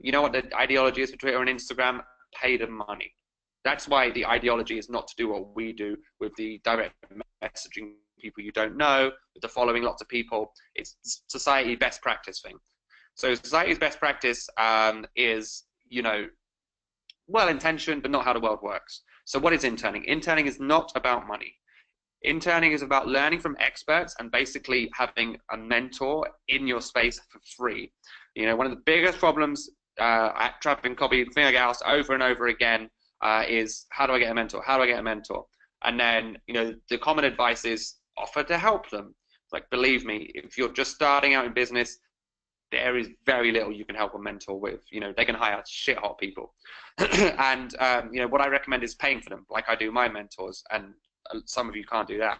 you know what the ideology is for Twitter and Instagram? Pay them money. That's why the ideology is not to do what we do with the direct messaging people you don't know, with the following lots of people. It's society best practice thing. So society's best practice is, you know, well-intentioned, but not how the world works. So what is interning? Interning is not about money. Interning is about learning from experts and basically having a mentor in your space for free. You know, one of the biggest problems at Trapping Copy, the thing I get asked over and over again, is, how do I get a mentor? How do I get a mentor? And then, you know, the common advice is offer to help them. Like, believe me, if you're just starting out in business, there is very little you can help a mentor with. You know, they can hire shit hot people. And, you know, what I recommend is paying for them, like I do my mentors. And some of you can't do that.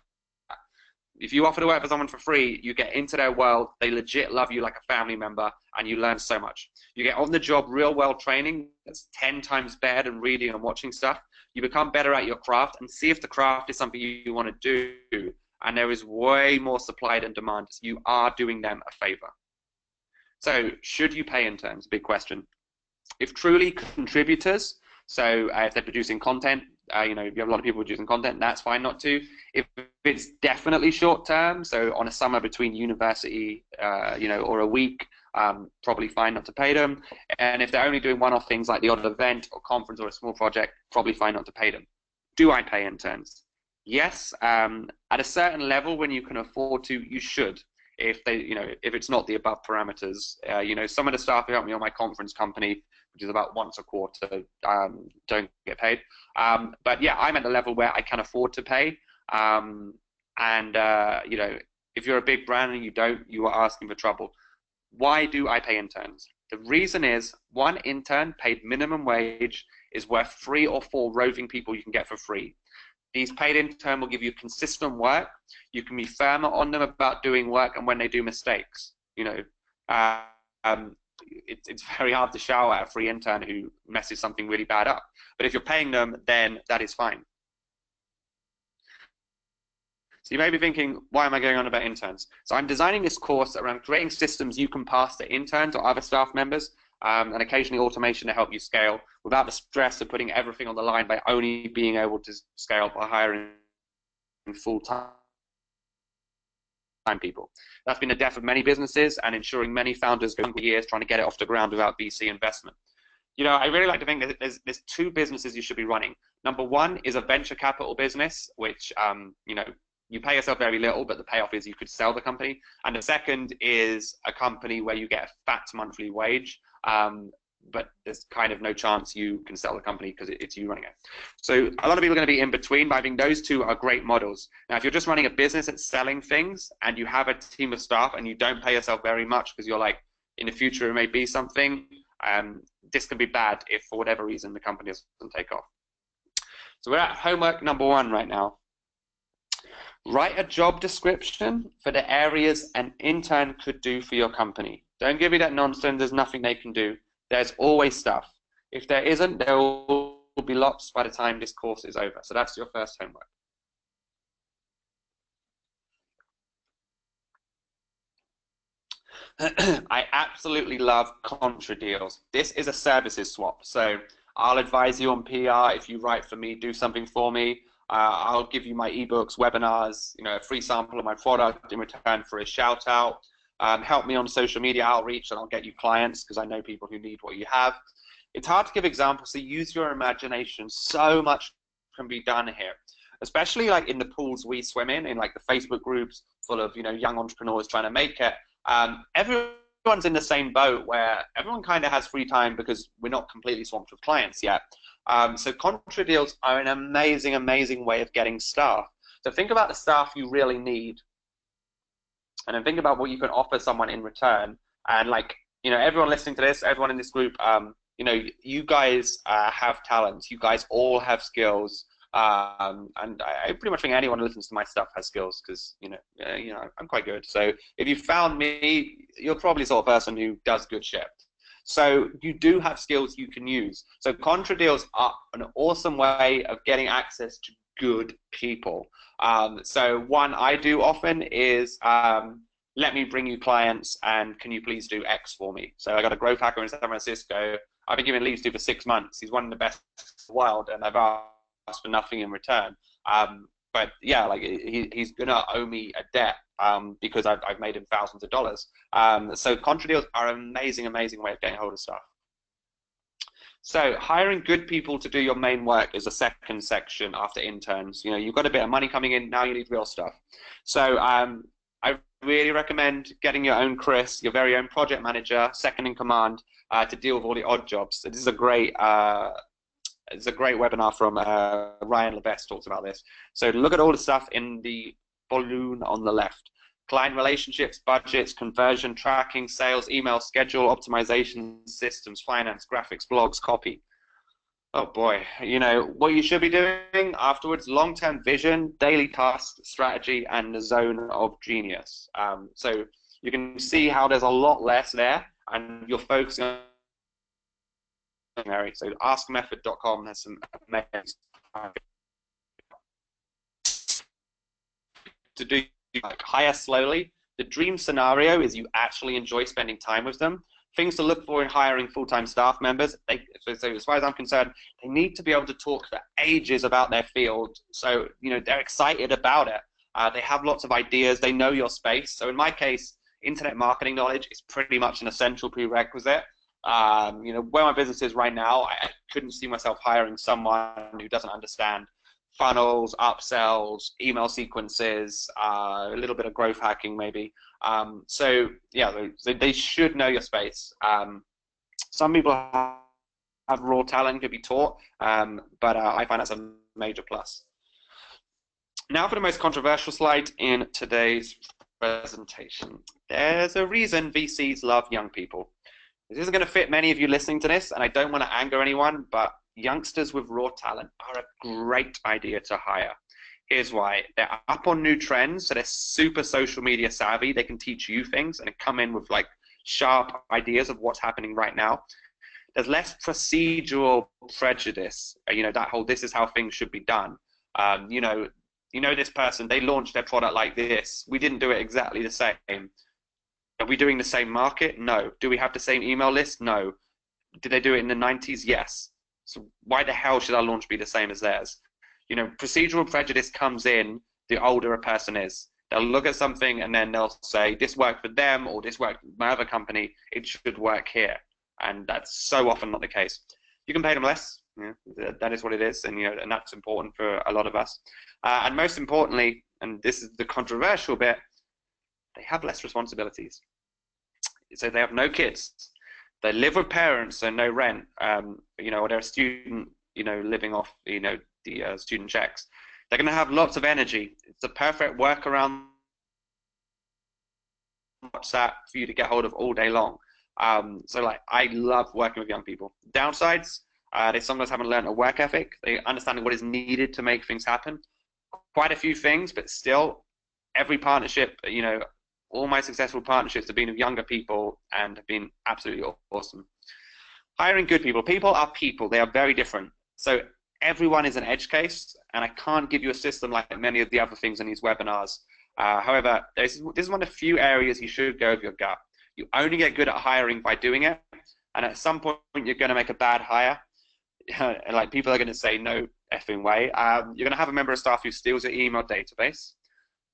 If you offer to work for someone for free, you get into their world, they legit love you like a family member, and you learn so much. You get on-the-job real-world training that's 10 times better than reading and watching stuff. You become better at your craft and see if the craft is something you want to do. And there is way more supply than demand. You are doing them a favor. So should you pay interns? Big question. If truly contributors, so if they're producing content, you know, if you have a lot of people producing content, that's fine not to. If it's definitely short term, so on a summer between university, you know, or a week, probably fine not to pay them. And if they're only doing one-off things like the odd event or conference or a small project, probably fine not to pay them. Do I pay interns? Yes, at a certain level, when you can afford to, you should. If they, you know, if it's not the above parameters, you know, some of the staff who help me on my conference company, which is about once a quarter, don't get paid. But yeah, I'm at the level where I can afford to pay. You know, if you're a big brand and you don't, you are asking for trouble. Why do I pay interns? The reason is, one intern paid minimum wage is worth 3 or 4 roving people you can get for free. These paid intern will give you consistent work. You can be firmer on them about doing work and when they do mistakes. You know, it's very hard to shout at a free intern who messes something really bad up. But if you're paying them, then that is fine. So you may be thinking, why am I going on about interns? So I'm designing this course around creating systems you can pass to interns or other staff members, and occasionally automation to help you scale without the stress of putting everything on the line by only being able to scale by hiring full-time people. That's been the death of many businesses and ensuring many founders go for years trying to get it off the ground without VC investment. You know, I really like to think that there's 2 businesses you should be running. Number one is a venture capital business, which, you know, you pay yourself very little, but the payoff is you could sell the company. And the second is a company where you get a fat monthly wage, but there's kind of no chance you can sell the company because it's you running it. So a lot of people are going to be in between, but I think those 2 are great models. Now, if you're just running a business that's selling things and you have a team of staff and you don't pay yourself very much because you're like, in the future it may be something, this can be bad if for whatever reason the company doesn't take off. So we're at homework number 1 right now. Write a job description for the areas an intern could do for your company. Don't give me that nonsense, there's nothing they can do. There's always stuff. If there isn't, there will be lots by the time this course is over. So that's your first homework. I absolutely love contra deals. This is a services swap. So I'll advise you on PR. If you write for me, do something for me. I'll give you my ebooks, webinars, a free sample of my product in return for a shout out. Help me on social media outreach and I'll get you clients because I know people who need what you have. It's hard to give examples, so use your imagination. So much can be done here, especially like in the pools we swim in like the Facebook groups full of young entrepreneurs trying to make it. Everyone's in the same boat where everyone kind of has free time because we're not completely swamped with clients yet. So contra deals are an amazing, amazing way of getting staff. So think about the staff you really need, and then think about what you can offer someone in return. And everyone listening to this, everyone in this group, you guys have talents. You guys all have skills. And I pretty much think anyone who listens to my stuff has skills because I'm quite good. So if you found me, you're probably the sort of person who does good shit. So you do have skills you can use. So contra deals are an awesome way of getting access to good people. So one I do often is let me bring you clients and can you please do X for me? So I got a growth hacker in San Francisco. I've been giving leads to for 6 months. He's one of the best in the world, and I've asked for nothing in return. But yeah, he's gonna owe me a debt because I've made him thousands of dollars. So contra deals are an amazing, amazing way of getting hold of stuff. So hiring good people to do your main work is the second section after interns. You've got a bit of money coming in, now you need real stuff. So I really recommend getting your own Chris, your very own project manager, second in command, to deal with all the odd jobs. So this is a great webinar from Ryan Levesque talks about this. So look at all the stuff in the balloon on the left. Client relationships, budgets, conversion, tracking, sales, email, schedule, optimization, systems, finance, graphics, blogs, copy. Oh boy, what you should be doing afterwards: long-term vision, daily task, strategy, and the zone of genius. So you can see how there's a lot less there, and you're focusing on. So askmethod.com has some amazing to do. Hire slowly. The dream scenario is you actually enjoy spending time with them. Things to look for in hiring full-time staff members. So as far as I'm concerned, they need to be able to talk for ages about their field. So they're excited about it. They have lots of ideas. They know your space. So in my case, internet marketing knowledge is pretty much an essential prerequisite. Where my business is right now, I couldn't see myself hiring someone who doesn't understand funnels, upsells, email sequences, a little bit of growth hacking maybe. So yeah, they should know your space. Some people have raw talent, could be taught, but I find that's a major plus. Now for the most controversial slide in today's presentation. There's a reason VCs love young people. This isn't going to fit many of you listening to this, and I don't want to anger anyone, but youngsters with raw talent are a great idea to hire. Here's why. They're up on new trends, so they're super social media savvy. They can teach you things and come in with sharp ideas of what's happening right now. There's less procedural prejudice. That whole this is how things should be done. This person, they launched their product like this. We didn't do it exactly the same. Are we doing the same market? No. Do we have the same email list? No. Did they do it in the 90s? Yes. So why the hell should our launch be the same as theirs? Procedural prejudice comes in the older a person is. They'll look at something and then they'll say, this worked for them or this worked for my other company, it should work here. And that's so often not the case. You can pay them less. That is what it is, and that's important for a lot of us. And most importantly, and this is the controversial bit, they have less responsibilities. So they have no kids. They live with parents, so no rent. Or they're a student, living off, the student checks. They're going to have lots of energy. It's the perfect workaround WhatsApp for you to get hold of all day long. I love working with young people. Downsides, they sometimes haven't learned a work ethic. They understand what is needed to make things happen. Quite a few things, but still, every partnership, all my successful partnerships have been with younger people and have been absolutely awesome. Hiring good people. People are people. They are very different. So everyone is an edge case, and I can't give you a system like many of the other things in these webinars. However, this is one of the few areas you should go with your gut. You only get good at hiring by doing it. And at some point, you're going to make a bad hire. Like people are going to say, no effing way. You're going to have a member of staff who steals your email database.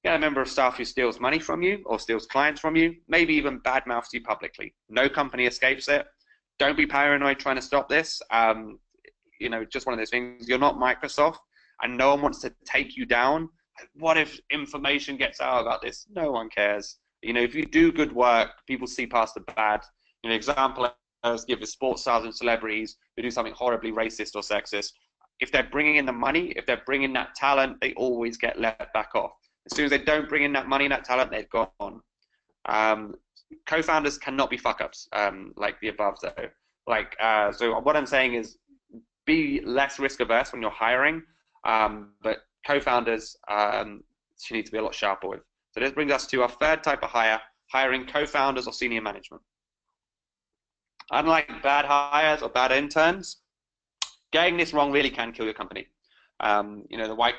Get a member of staff who steals money from you or steals clients from you, maybe even badmouths you publicly. No company escapes it. Don't be paranoid trying to stop this. Just one of those things. You're not Microsoft, and no one wants to take you down. What if information gets out about this? No one cares. If you do good work, people see past the bad. Example I was give is sports stars and celebrities who do something horribly racist or sexist. If they're bringing in the money, if they're bringing that talent, they always get let back off. As soon as they don't bring in that money and that talent, they've gone. Co-founders cannot be fuck-ups like the above, though. So what I'm saying is be less risk-averse when you're hiring, but co-founders you need to be a lot sharper with. So this brings us to our third type of hire, hiring co-founders or senior management. Unlike bad hires or bad interns, getting this wrong really can kill your company. The Y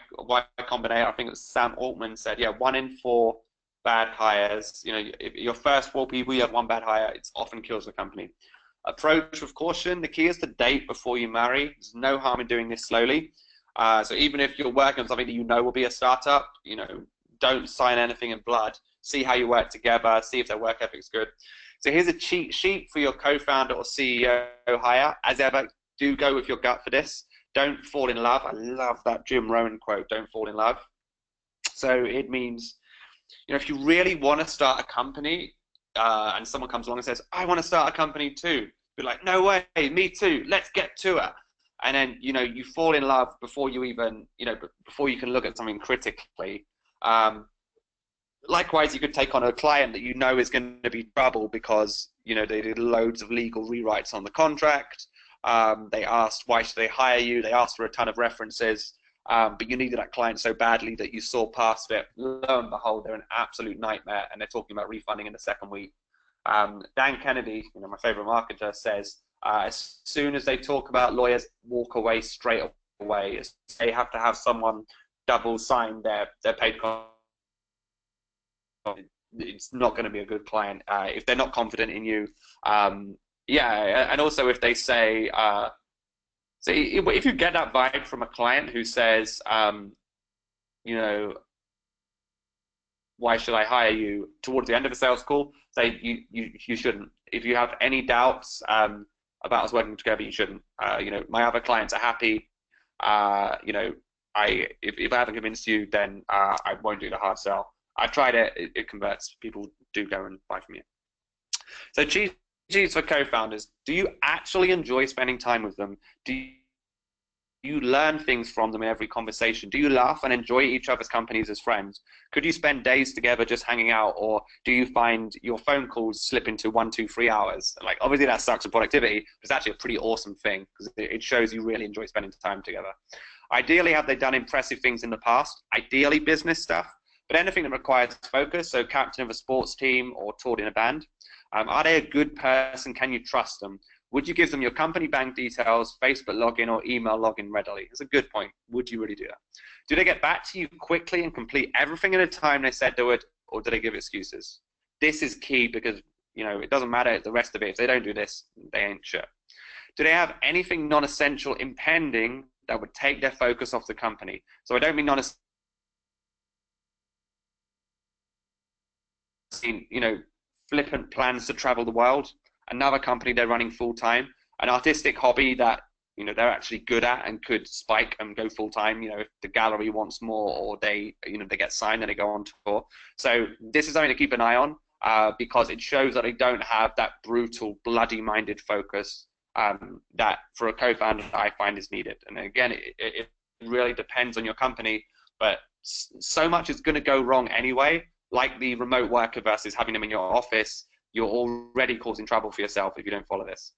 Combinator, I think it was Sam Altman said, 1 in 4 bad hires. If your first 4 people, you have 1 bad hire, it often kills the company. Approach with caution. The key is to date before you marry. There's no harm in doing this slowly. So even if you're working on something that will be a startup, don't sign anything in blood. See how you work together. See if their work ethic's good. So here's a cheat sheet for your co-founder or CEO hire. As ever, do go with your gut for this. Don't fall in love. I love that Jim Rohn quote, don't fall in love. So it means, if you really want to start a company and someone comes along and says, I want to start a company too, be like, no way, me too, let's get to it. And then, you fall in love before you even, before you can look at something critically. Likewise, you could take on a client that is going to be trouble because, they did loads of legal rewrites on the contract. They asked, why should they hire you? They asked for a ton of references, but you needed that client so badly that you saw past it. Lo and behold, they're an absolute nightmare, and they're talking about refunding in the second week. Dan Kennedy, my favorite marketer, says, as soon as they talk about lawyers, walk away straight away. They have to have someone double sign their paid contract. It's not going to be a good client if they're not confident in you. And also if they say, if you get that vibe from a client who says, why should I hire you? Towards the end of a sales call, say you shouldn't. If you have any doubts about us working together, you shouldn't. My other clients are happy. If I haven't convinced you, then I won't do the hard sell. I've tried it. It converts. People do go and buy from you. So cheats for co-founders. Do you actually enjoy spending time with them? Do you learn things from them in every conversation? Do you laugh and enjoy each other's companies as friends? Could you spend days together just hanging out, or do you find your phone calls slip into 1, 2, 3 hours? Like, obviously that sucks for productivity, but it's actually a pretty awesome thing because it shows you really enjoy spending time together. Ideally, have they done impressive things in the past? Ideally, business stuff, but anything that requires focus, so captain of a sports team or toured in a band. Are they a good person? Can you trust them? Would you give them your company bank details, Facebook login, or email login readily? It's a good point. Would you really do that? Do they get back to you quickly and complete everything in a time they said they would, or do they give excuses? This is key because, it doesn't matter the rest of it. If they don't do this, they ain't shit. Do they have anything non-essential impending that would take their focus off the company? So I don't mean non-essential, flippant plans to travel the world, another company they're running full-time, an artistic hobby that they're actually good at and could spike and go full-time, if the gallery wants more, or they get signed and they go on tour. So this is something to keep an eye on because it shows that they don't have that brutal, bloody-minded focus that for a co-founder I find is needed. And again, it really depends on your company, but so much is going to go wrong anyway. Like the remote worker versus having them in your office, you're already causing trouble for yourself if you don't follow this.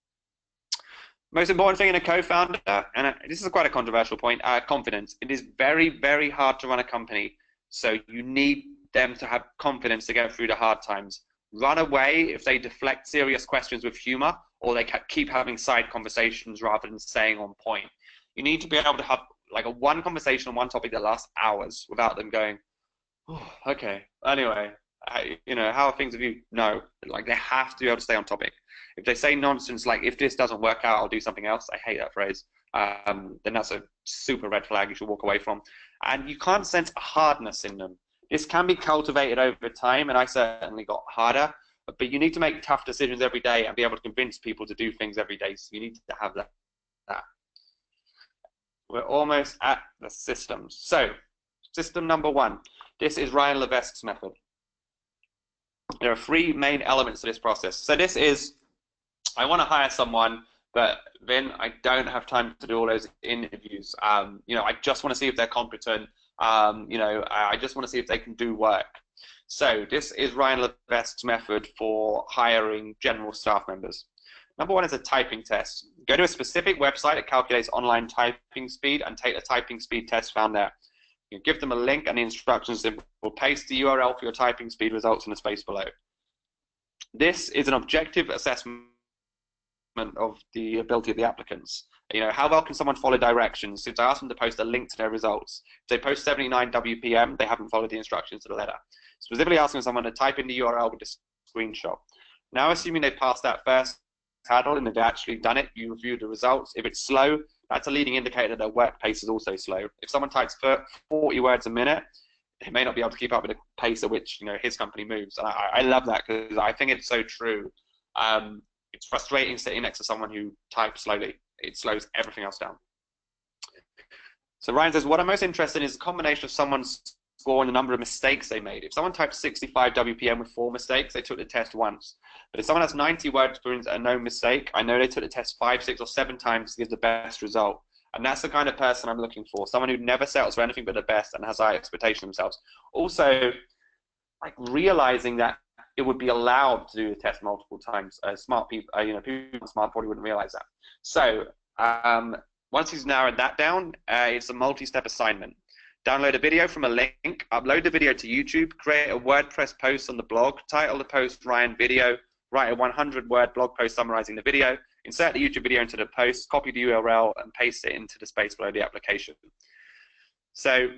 Most important thing in a co-founder, and this is quite a controversial point, confidence. It is very, very hard to run a company, so you need them to have confidence to get through the hard times. Run away if they deflect serious questions with humor, or they keep having side conversations rather than staying on point. You need to be able to have like a one conversation on one topic that lasts hours without them going, oh, okay, anyway, You know, how are things with you? No, like they have to be able to stay on topic. If they say nonsense like, if this doesn't work out, I'll do something else. I hate that phrase. Then that's a super red flag you should walk away from. And you can't sense a hardness in them. This can be cultivated over time, and I certainly got harder. But you need to make tough decisions every day and be able to convince people to do things every day. So you need to have that. We're almost at the systems. So, system number 1. This is Ryan Levesque's method. There are 3 main elements to this process. So this is, I want to hire someone, but then I don't have time to do all those interviews. You know, I just want to see if they're competent. You know, I just want to see if they can do work. So this is Ryan Levesque's method for hiring general staff members. Number 1 is a typing test. Go to a specific website that calculates online typing speed and take the typing speed test found there. You give them a link and the instructions will paste the URL for your typing speed results in the space below. This is an objective assessment of the ability of the applicants. You know, how well can someone follow directions? Since I asked them to post a link to their results, if they post 79 WPM, they haven't followed the instructions to the letter. Specifically asking someone to type in the URL with a screenshot. Now, assuming they passed that first hurdle and they've actually done it, you review the results. If it's slow, that's a leading indicator that their work pace is also slow. If someone types 40 words a minute, they may not be able to keep up with the pace at which, you know, his company moves. And I love that because I think it's so true. It's frustrating sitting next to someone who types slowly. It slows everything else down. So Ryan says, what I'm most interested in is a combination of someone's score and the number of mistakes they made. If someone types 65 WPM with 4 mistakes, they took the test once. But if someone has 90 word sprints and no mistake, I know they took the test 5, 6, or 7 times to give the best result. And that's the kind of person I'm looking for. Someone who never settles for anything but the best and has high expectations of themselves. Also, like realizing that it would be allowed to do the test multiple times. Smart people, you know, people smart probably wouldn't realize that. So once he's narrowed that down, it's a multi-step assignment. Download a video from a link, upload the video to YouTube, create a WordPress post on the blog, title the post Ryan Video, write a 100-word blog post summarizing the video, insert the YouTube video into the post, copy the URL, and paste it into the space below the application. So,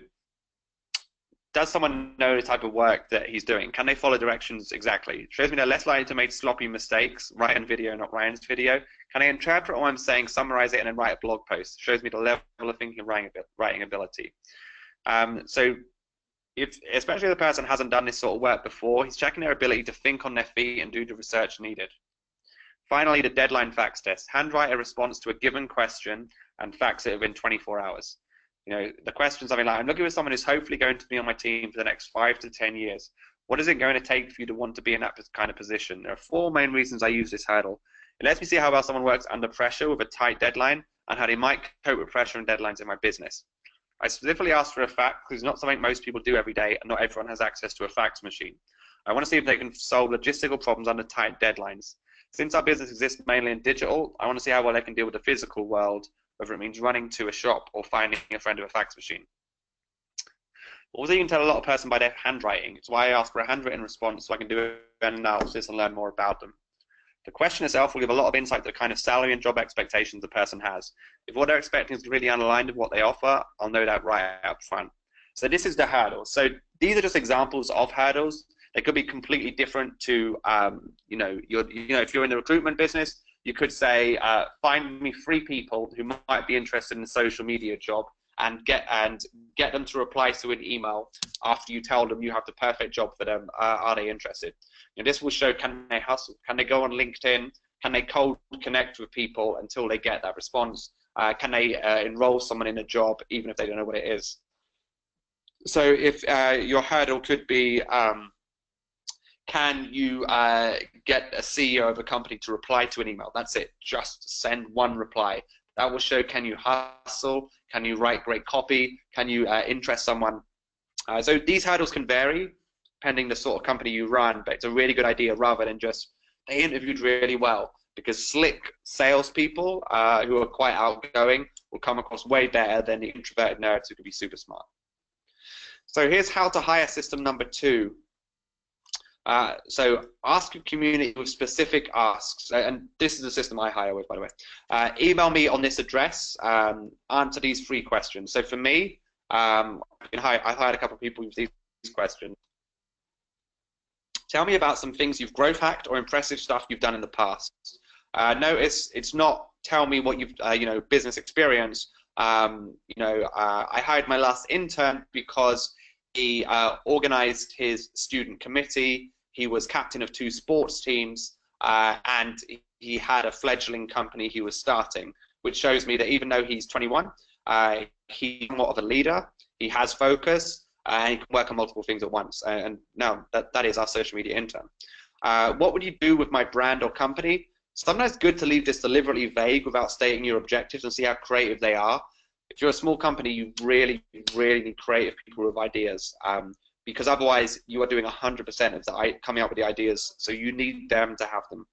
does someone know the type of work that he's doing? Can they follow directions exactly? It shows me they're less likely to make sloppy mistakes, Ryan video, not Ryan's video. Can I interpret what I'm saying, summarize it, and then write a blog post? It shows me the level of thinking and writing ability. So, especially if the person hasn't done this sort of work before, he's checking their ability to think on their feet and do the research needed. Finally, the deadline facts test. Handwrite a response to a given question and fax it within 24 hours. You know, the question's something like, I'm looking for someone who's hopefully going to be on my team for the next 5 to 10 years. What is it going to take for you to want to be in that kind of position? There are 4 main reasons I use this hurdle. It lets me see how well someone works under pressure with a tight deadline and how they might cope with pressure and deadlines in my business. I specifically asked for a fax because it's not something most people do every day and not everyone has access to a fax machine. I want to see if they can solve logistical problems under tight deadlines. Since our business exists mainly in digital, I want to see how well they can deal with the physical world, whether it means running to a shop or finding a friend with a fax machine. Also, you can tell a lot of person by their handwriting. It's why I ask for a handwritten response so I can do an analysis and learn more about them. The question itself will give a lot of insight to the kind of salary and job expectations the person has. If what they're expecting is really unaligned with what they offer, I'll know that right up front. So this is the hurdle. So these are just examples of hurdles. They could be completely different to, you know, if you're in the recruitment business, you could say, find me 3 people who might be interested in a social media job and get them to reply to an email after you tell them you have the perfect job for them. Are they interested? You know, this will show, can they hustle? Can they go on LinkedIn? Can they cold connect with people until they get that response? Can they enroll someone in a job even if they don't know what it is? So if your hurdle could be, can you get a CEO of a company to reply to an email? That's it. Just send 1 reply. That will show, can you hustle? Can you write great copy? Can you interest someone? So these hurdles can vary depending the sort of company you run, but it's a really good idea rather than just, they interviewed really well, because slick salespeople who are quite outgoing will come across way better than the introverted nerds who can be super smart. So here's how to hire system number 2. So ask your community with specific asks, and this is the system I hire with, by the way. Email me on this address, answer these 3 questions. So for me, I've hired a couple of people with these questions. Tell me about some things you've growth hacked or impressive stuff you've done in the past. Notice it's not tell me what you've, business experience. I hired my last intern because he organized his student committee. He was captain of 2 sports teams, and he had a fledgling company he was starting, which shows me that even though he's 21, he's somewhat of a leader. He has focus, and he can work on multiple things at once. And now that is our social media intern. What would you do with my brand or company? Sometimes good to leave this deliberately vague without stating your objectives and see how creative they are. If you're a small company, you really, really need creative people with ideas, because otherwise you are doing 100% of coming up with the ideas. So you need them to have them.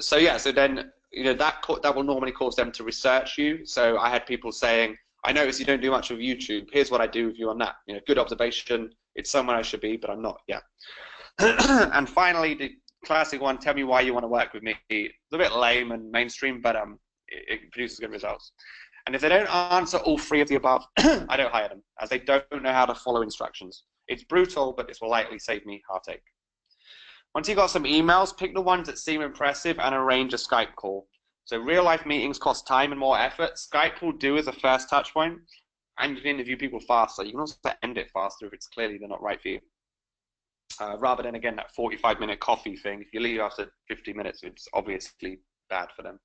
So then that will normally cause them to research you. So I had people saying, I notice you don't do much with YouTube. Here's what I do with you on that. Good observation. It's somewhere I should be, but I'm not. Yeah. And finally, the classic one, tell me why you want to work with me. It's a bit lame and mainstream, but it produces good results. And if they don't answer all 3 of the above, I don't hire them, as they don't know how to follow instructions. It's brutal, but this will likely save me heartache. Once you've got some emails, pick the ones that seem impressive and arrange a Skype call. So real-life meetings cost time and more effort. Skype will do as a first touch point, and you can interview people faster. You can also end it faster if it's clearly they're not right for you. Rather than, again, that 45-minute coffee thing. If you leave after 50 minutes, it's obviously bad for them.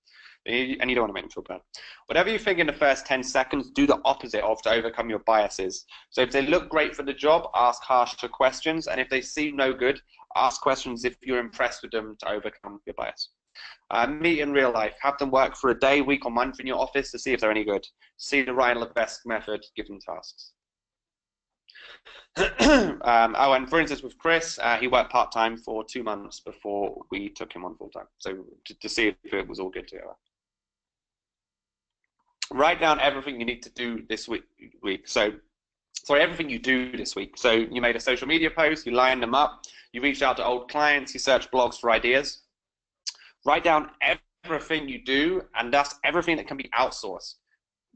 And you don't want to make them feel bad. Whatever you think in the first 10 seconds, do the opposite of to overcome your biases. So if they look great for the job, ask harsher questions. And if they seem no good, ask questions if you're impressed with them to overcome your bias. Meet in real life. Have them work for a day, week, or month in your office to see if they're any good. See the Ryan Levesque method, give them tasks. And for instance, with Chris, he worked part-time for 2 months before we took him on full-time. So to see if it was all good together. Write down everything you need to do this week. Everything you do this week. So you made a social media post, you lined them up, you reached out to old clients, you searched blogs for ideas. Write down everything you do, and thus everything that can be outsourced.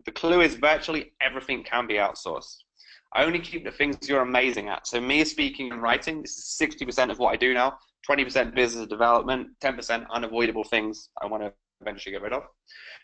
The clue is virtually everything can be outsourced. I only keep the things you're amazing at. So me speaking and writing, this is 60% of what I do now, 20% business development, 10% unavoidable things I want to eventually get rid of.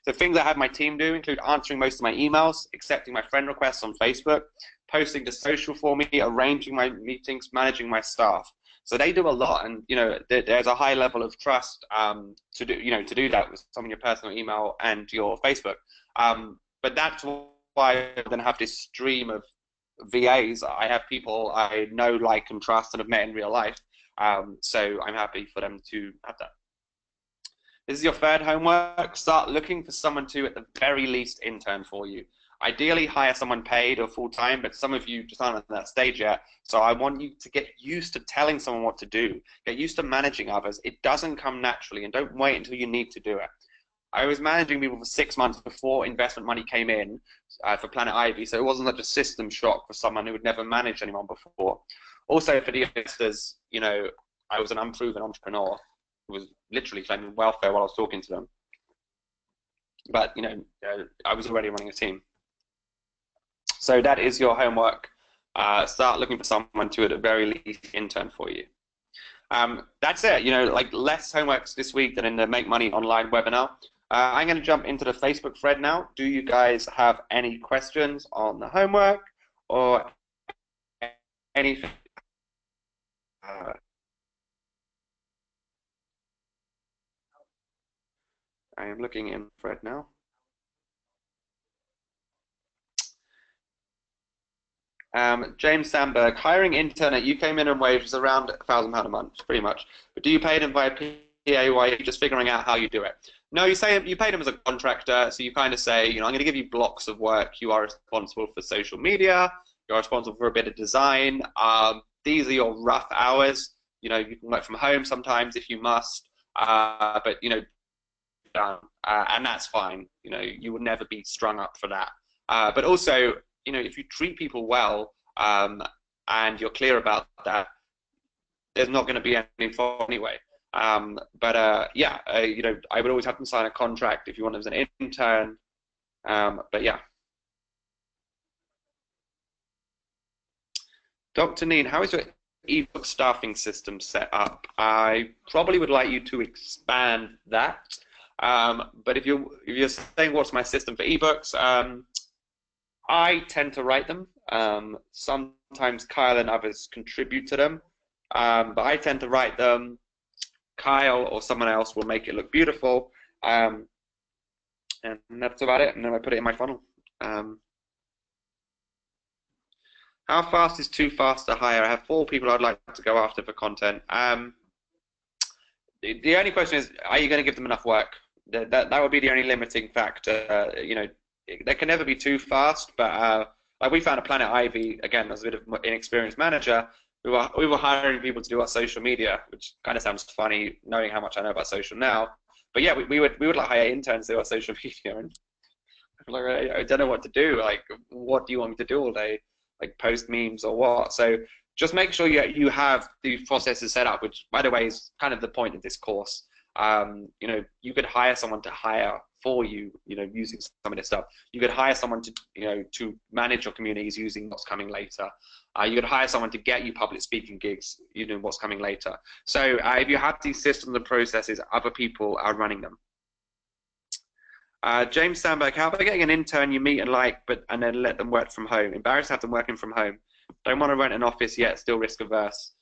So things I have my team do include answering most of my emails, accepting my friend requests on Facebook, posting to social for me, arranging my meetings, managing my staff. So they do a lot, and there's a high level of trust to do that with some of your personal email and your Facebook. But that's why I then have this stream of VAs. I have people I know, like, and trust and have met in real life. So I'm happy for them to have that. This is your 3rd homework. Start looking for someone to, at the very least, intern for you. Ideally, hire someone paid or full-time, but some of you just aren't at that stage yet. So I want you to get used to telling someone what to do. Get used to managing others. It doesn't come naturally, and don't wait until you need to do it. I was managing people for 6 months before investment money came in for Planet Ivy, so it wasn't such a system shock for someone who had never managed anyone before. Also, for the investors, I was an unproven entrepreneur who was literally claiming welfare while I was talking to them. But, I was already running a team. So that is your homework. Start looking for someone to, at the very least, intern for you. That's it. Less homeworks this week than in the Make Money Online webinar. I'm going to jump into the Facebook thread now. Do you guys have any questions on the homework or anything? I am looking in the thread now. James Sandberg, hiring intern at UK minimum wage is around £1,000 a month, pretty much. But do you pay them via PAYE, just figuring out how you do it? No, you pay them as a contractor, so you kind of say, I'm going to give you blocks of work. You are responsible for social media. You're responsible for a bit of design. These are your rough hours. You can work from home sometimes if you must, but and that's fine. You will never be strung up for that. But also, if you treat people well and you're clear about that, there's not going to be any fault anyway. I would always have them sign a contract if you want them as an intern. But yeah. Dr. Neen, how is your ebook staffing system set up. I probably would like you to expand that. But if you're saying what's my system for ebooks, I tend to write them. Sometimes Kyle and others contribute to them, but I tend to write them. Kyle or someone else will make it look beautiful, and that's about it. And then I put it in my funnel. How fast is too fast to hire? I have 4 people I'd like to go after for content. The only question is, are you going to give them enough work? That would be the only limiting factor. There can never be too fast, but like we found at Planet Ivy, again, as a bit of an inexperienced manager, we were hiring people to do our social media, which kind of sounds funny knowing how much I know about social now. But yeah, we would like hire interns to do our social media, and like, I don't know what to do. Like, what do you want me to do all day? Like post memes or what? So just make sure you have the processes set up, which by the way is kind of the point of this course. You could hire someone to hire for you, using some of this stuff. You could hire someone to manage your communities using what's coming later. You could hire someone to get you public speaking gigs, what's coming later. So if you have these systems and processes, other people are running them. James Sandberg, how about getting an intern you meet and like, and then let them work from home? Embarrassed to have them working from home. Don't want to rent an office yet, still risk averse.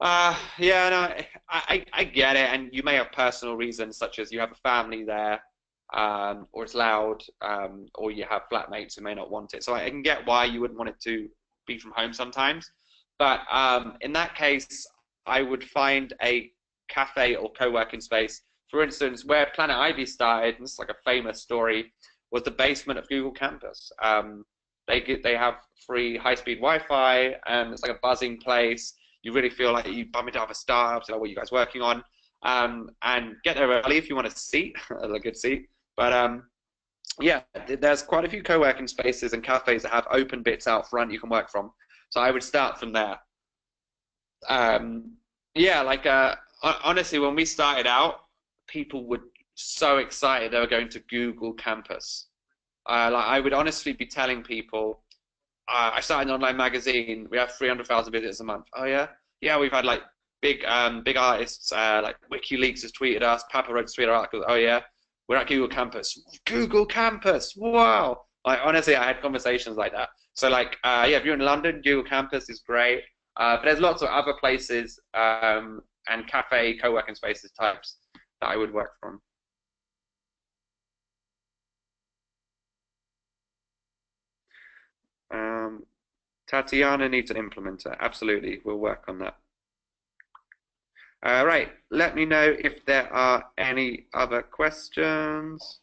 Yeah, no, I get it, and you may have personal reasons, such as you have a family there, or it's loud, or you have flatmates who may not want it. So I can get why you wouldn't want it to be from home sometimes. But in that case, I would find a cafe or co-working space. For instance, where Planet Ivy started, and it's like a famous story, was the basement of Google campus. They have free high-speed Wi-Fi, and it's like a buzzing place. You really feel like you bump into other startups, like what are you guys working on, and get there early if you want a seat, a good seat. But yeah, there's quite a few co-working spaces and cafes that have open bits out front you can work from. So I would start from there. Yeah, like honestly, when we started out, people were so excited they were going to Google campus. Like I would honestly be telling people, I started an online magazine. We have 300,000 visitors a month. Oh yeah, yeah. We've had like big artists like WikiLeaks has tweeted us. Papa wrote tweeted articles. Oh yeah, we're at Google campus. Google campus. Wow. Like honestly, I had conversations like that. So like yeah, if you're in London, Google campus is great. But there's lots of other places and cafe co-working spaces types that I would work from. Tatiana needs an implementer. Absolutely, we'll work on that. Right, let me know if there are any other questions.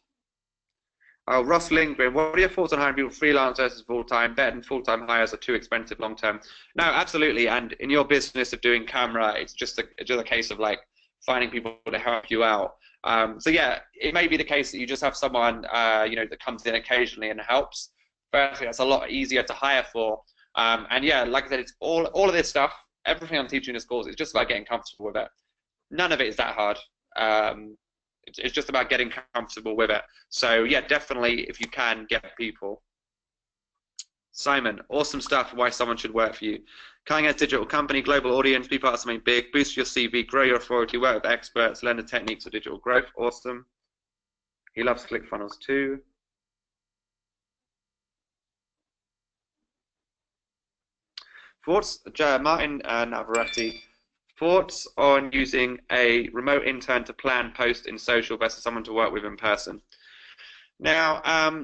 Oh, Ross Lindgren, what are your thoughts on hiring people freelance versus full-time? Better than full-time hires are too expensive long-term. No, absolutely. And in your business of doing camera, it's just a case of like finding people to help you out. So yeah, it may be the case that you just have someone that comes in occasionally and helps. Firstly, that's a lot easier to hire for. And yeah, like I said, it's all of this stuff, everything I'm teaching in this course, it's just about getting comfortable with it. None of it is that hard. It's just about getting comfortable with it. So yeah, definitely if you can get people. Simon, awesome stuff. Why someone should work for you. Cutting-edge digital company, global audience, be part of something big, boost your CV, grow your authority, work with experts, learn the techniques of digital growth. Awesome. He loves ClickFunnels too. Thoughts, Martin Navarrete, thoughts on using a remote intern to plan post in social versus someone to work with in person? Now,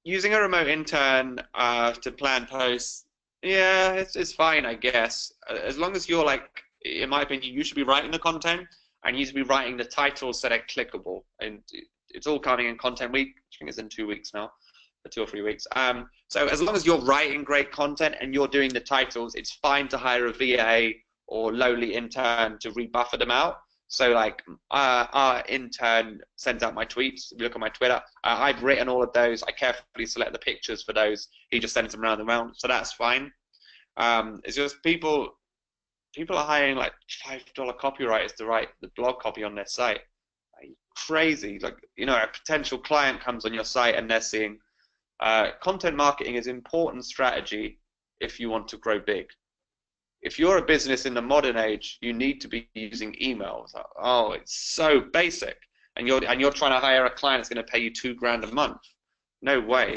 using a remote intern to plan posts, yeah, it's fine, I guess. As long as you're like, in my opinion, you should be writing the content and you should be writing the titles so they're clickable. And it's all coming in Content Week. I think it's in 2 weeks now. 2 or 3 weeks. So as long as you're writing great content and you're doing the titles, it's fine to hire a VA or lowly intern to rebuffer them out. So like our intern sends out my tweets. If you look at my Twitter, I've written all of those. I carefully select the pictures for those. He just sends them around and around. So that's fine. It's just people are hiring like $5 copywriters to write the blog copy on their site. Like, crazy. Like, a potential client comes on your site and they're seeing content marketing is an important strategy if you want to grow big. if you're a business in the modern age, you need to be using email. It's like, oh, it's so basic, and you're trying to hire a client that's going to pay you $2 grand a month. No way.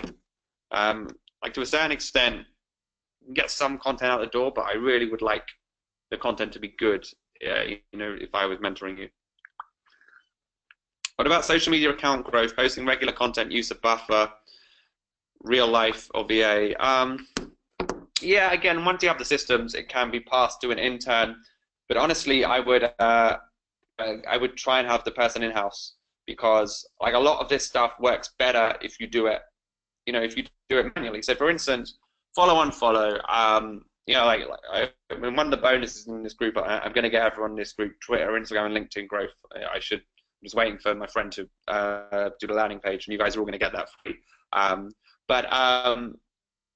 Like to a certain extent, you can get some content out the door, but I really would like the content to be good. You know, if I was mentoring you. What about social media account growth, posting regular content, use of buffer, real life or VA? Yeah, again, once you have the systems, it can be passed to an intern. But honestly, I would try and have the person in-house, because like a lot of this stuff works better if you do it, you know, if you do it manually. So for instance, follow, unfollow. You know, I mean, one of the bonuses in this group, I'm going to get everyone in this group Twitter, Instagram, and LinkedIn growth. I'm just waiting for my friend to do the landing page, and you guys are all going to get that free.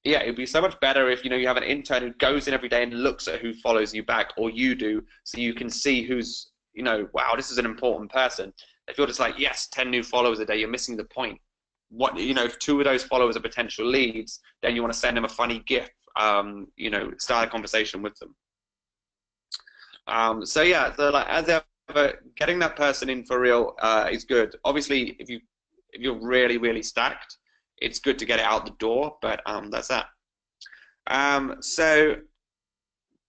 Yeah, it'd be so much better if, you know, you have an intern who goes in every day and looks at who follows you back, or you do, so you can see who's, you know, wow, this is an important person. If you're just like, yes, 10 new followers a day, you're missing the point. What, you know, if 2 of those followers are potential leads, then you want to send them a funny GIF, you know, start a conversation with them. So yeah, so like as ever, getting that person in for real is good. Obviously, if you're really, really stacked, it's good to get it out the door, but that's that. So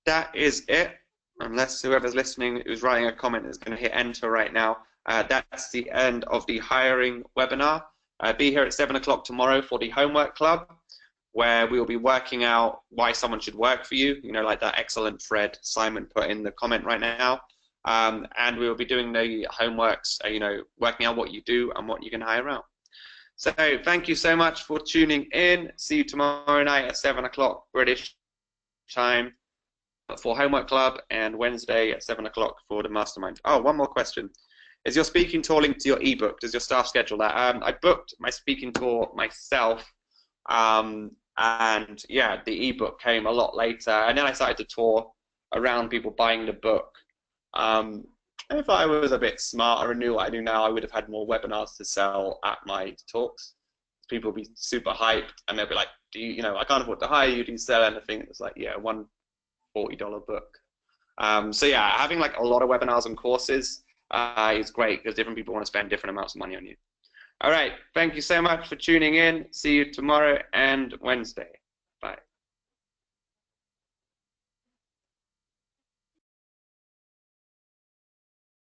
that is it. Unless whoever's listening who's writing a comment is going to hit enter right now. That's the end of the hiring webinar. Be here at 7 o'clock tomorrow for the homework club, where we will be working out why someone should work for you. You know, like that excellent thread Simon put in the comment right now. And we will be doing the homeworks, you know, working out what you do and what you can hire out. So thank you so much for tuning in. See you tomorrow night at 7 o'clock British time for Homework Club, and Wednesday at 7 o'clock for the Mastermind. Oh, one more question. Is your speaking tour linked to your ebook? Does your staff schedule that? I booked my speaking tour myself, and yeah, the ebook came a lot later, and then I started to tour around people buying the book. If I was a bit smarter and knew what I do now, I would have had more webinars to sell at my talks. People would be super hyped, and they'll be like, "Do you, you know, I can't afford to hire you. Do you sell anything?" It's like, yeah, one $40 book. So yeah, having like a lot of webinars and courses is great, because different people want to spend different amounts of money on you. All right, thank you so much for tuning in. See you tomorrow and Wednesday.